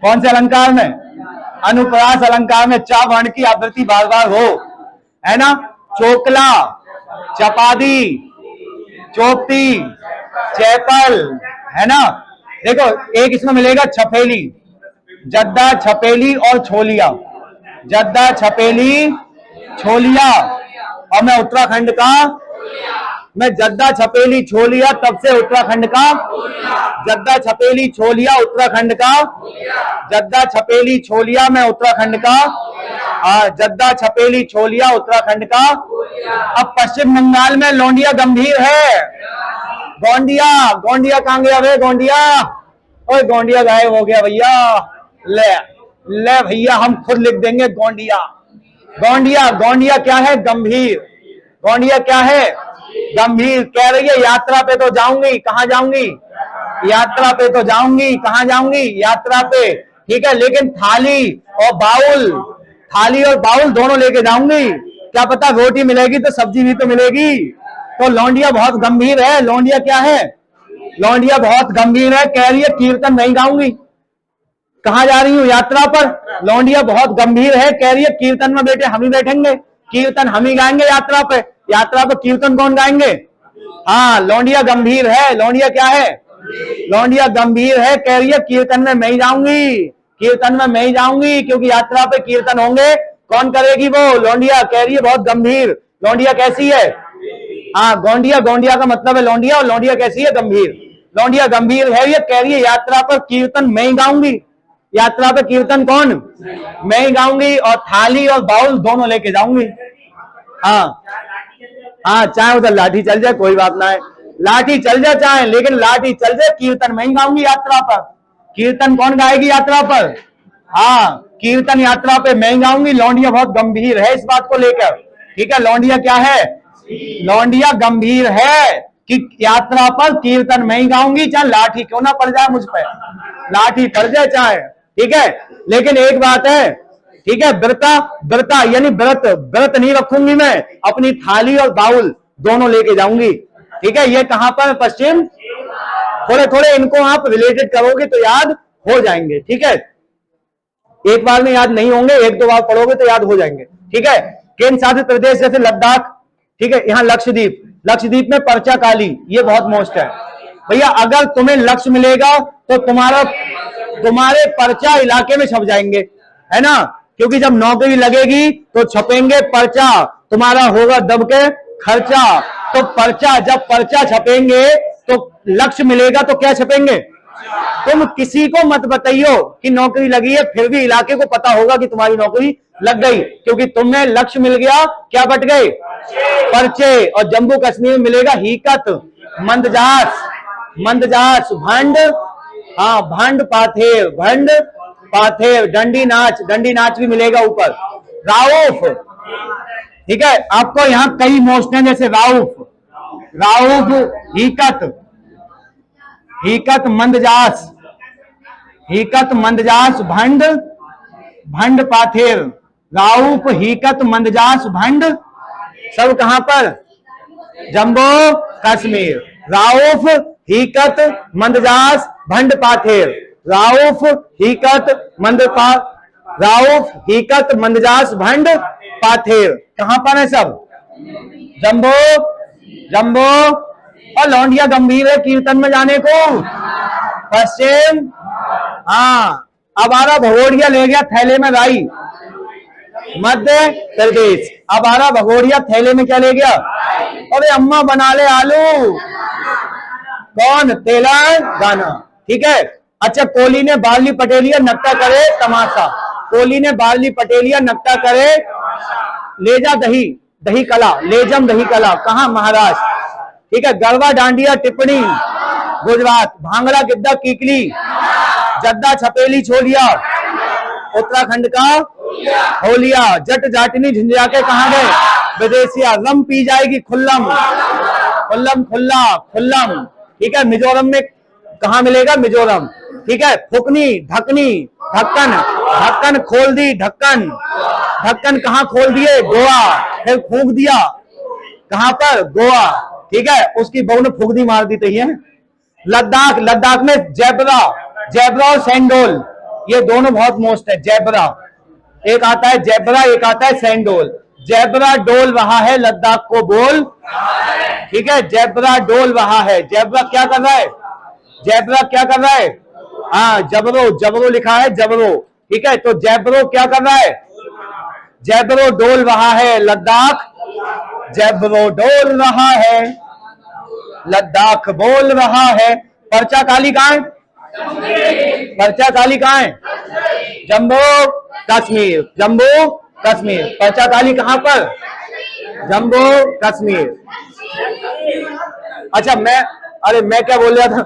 कौन से अलंकार में? अनुप्रास अलंकार में चा वर्ण की आवृत्ति बार बार हो, है ना? चोकला, चपादी, चोपती, चैपल, है ना? देखो एक इसमें मिलेगा छपेली। जद्दा, छपेली और छोलिया। जद्दा, छपेली, छोलिया। और मैं उत्तराखंड का, मैं जद्दा, छपेली, छोलिया तब से उत्तराखंड का। जद्दा, छपेली, छोलिया उत्तराखंड का। जद्दा, छपेली, छोलिया मैं उत्तराखंड का। जद्दा, छपेली, छोलिया उत्तराखंड का। अब पश्चिम बंगाल में लौंडिया गंभीर है। गोंडिया। गोंडिया कहां गया भैया? गोंडिया। ओए गोंडिया गायब हो गया भैया। ले ले भैया, हम खुद लिख देंगे गोंडिया। गोंडिया। गोंडिया क्या है? गंभीर। गोंडिया क्या है? गंभीर। कह रही है यात्रा पे तो जाऊंगी। कहां जाऊंगी? यात्रा पे तो जाऊंगी। कहां जाऊंगी? यात्रा पे। ठीक है। लेकिन थाली और बाउल, थाली और बाउल दोनों लेके जाऊंगी। क्या पता रोटी मिलेगी तो सब्जी भी तो मिलेगी। तो लौंडिया बहुत गंभीर है। लौंडिया क्या है? लौंडिया बहुत गंभीर है। कह रही है कीर्तन नहीं गाऊंगी। कहां जा रही हूं? यात्रा पर। लौंडिया बहुत गंभीर है। कह रही है कीर्तन में बेटे हम ही बैठेंगे, कीर्तन हम ही गाएंगे यात्रा पे। यात्रा पर कीर्तन कौन गाएंगे? हाँ, लौंडिया गंभीर है। लौंडिया क्या है? लौंडिया गंभीर है। कह रही है कीर्तन में मैं ही जाऊंगी। कीर्तन में मैं ही जाऊंगी क्योंकि यात्रा पे कीर्तन होंगे। कौन करेगी वो? लौंडिया। कह रही है बहुत गंभीर। लौंडिया कैसी है? हाँ, गोंडिया। गोंडिया का मतलब है लौंडिया, और लौंडिया कैसी है? गंभीर। लौंडिया गंभीर है। ये कह रही है यात्रा पर कीर्तन मैं ही गाऊंगी। यात्रा पे कीर्तन कौन? मैं ही गाऊंगी। और थाली और बाउल दोनों लेके जाऊंगी। हाँ हाँ, चाहे उधर लाठी चल जाए कोई बात ना है। लाठी चल जाए चाहे, लेकिन लाठी चल जाए कीर्तन मैं ही गाऊंगी यात्रा पर। कीर्तन कौन गाएगी यात्रा पर? हाँ, कीर्तन यात्रा पे मैं ही गाऊंगी। लौंडिया बहुत गंभीर है इस बात को लेकर। ठीक है। लौंडिया क्या है? लौंडिया गंभीर है कि यात्रा पर कीर्तन मैं ही गाऊंगी, चाहे लाठी क्यों ना पड़ जाए मुझ पर। लाठी पड़ जाए चाहे। ठीक है। लेकिन एक बात है, ठीक है, व्रता। व्रता यानी व्रत। व्रत नहीं रखूंगी मैं। अपनी थाली और बाउल दोनों लेके जाऊंगी। ठीक है। ये कहां पर? पश्चिम। थोड़े थोड़े इनको आप रिलेटेड करोगे तो याद हो जाएंगे। ठीक है। एक बार में याद नहीं होंगे, एक दो बार पढ़ोगे तो याद हो जाएंगे। ठीक है। केंद्र शासित प्रदेश जैसे लद्दाख, ठीक है, यहाँ लक्षद्वीप। लक्षद्वीप में पर्चा काली, ये बहुत मोस्ट है भैया। अगर तुम्हें लक्ष्य मिलेगा तो तुम्हारे पर्चा इलाके में छप जाएंगे, है ना? क्योंकि जब नौकरी लगेगी तो छपेंगे पर्चा, तुम्हारा होगा दब के खर्चा। तो पर्चा, जब पर्चा छपेंगे तो लक्ष्य मिलेगा तो क्या छपेंगे? तुम किसी को मत बताइयो कि नौकरी लगी है, फिर भी इलाके को पता होगा कि तुम्हारी नौकरी लग गई, क्योंकि तुम्हें लक्ष्य मिल गया। क्या बट गए? पर्चे। और जम्मू कश्मीर में मिलेगा हीकत, मंदजास, मंदजास, भंड, हाँ भंड पाथेर, भंड पाथेर, डंडी नाच भी मिलेगा ऊपर। राउफ, ठीक है, आपको यहां कई मोस्ट हैं, जैसे राउफ, हीकत मंदजास भंड पाथेर। राउफ, हीकत, मंदजास, भंड, सब कहां पर? जम्मू कश्मीर। राउफ, हीकत, मंदजास, भंड पाथेर। राउफ, हीकत, मंदजास, भंड पाथेर कहां पर है सब? जम्बो। और लौंडिया गंभीर है कीर्तन में जाने को। पश्चिम, हाँ। अब आ रहा भगोड़िया ले गया थैले में राई, मध्य प्रदेश। अब आ रहा भगोड़िया थैले में क्या ले गया? अरे अम्मा बना ले आलू। कौन? तेलंगाना, ठीक है। अच्छा, कोहली ने बार्ली पटेलिया नकटा करे तमाशा। कोहली ने बार्ली पटेलिया नकटा करे, ले जा दही कला, लेजम दही कला कहां? महाराष्ट्र, ठीक है। गरबा डांडिया टिप्पणी गुजरात। भांगड़ा गिद्दा कीकली, जद्दा छपेली छोलिया उत्तराखंड का होलिया। जट जाटनी झुंझुआ के कहां गए? विदेशिया। रम पी जाएगी खुल्लम, ठीक है। मिजोरम में कहां मिलेगा? मिजोरम, ठीक है। फुकनी, ढकनी, ढक्कन खोल दी, ढक्कन कहां खोल दिए? गोवा। फिर फूंक दिया कहां पर? गोवा, ठीक है। उसकी बहू ने फूंक दी, मार दी तो ये। लद्दाख में जेब्रा और सैंडोल, ये दोनों बहुत मोस्ट है। जेब्रा एक आता है, जेब्रा एक आता है सैंडोल। जेब्रा डोल रहा है, लद्दाख को बोल, ठीक है। जेब्रा डोल रहा है। जेब्रा क्या कर रहा है? हाँ, जबरो लिखा है, जबरो, ठीक है। तो जेब्रो क्या कर रहा है? जेब्रो डोल रहा है, लद्दाख जेब्रो डोल रहा है, लद्दाख बोल रहा है। पर्चा काली कहां है? जम्मू कश्मीर। पर्चा काली कहां पर? जम्मू कश्मीर। अच्छा, मैं क्या बोल रहा था,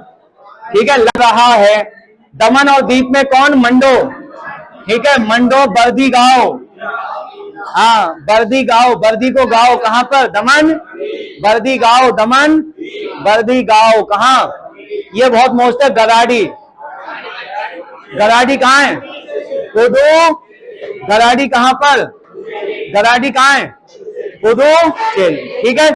ठीक है। लग रहा है दमन और दीप में कौन? मंडो, ठीक है। मंडो, बर्दी गांव, हाँ, बर्दी को गांव कहां पर? दमन। बर्दी गांव कहां? ये बहुत मोस्ट है। गराडी कहां है? गराडी कहां पर? पुदुचेरी, ठीक है।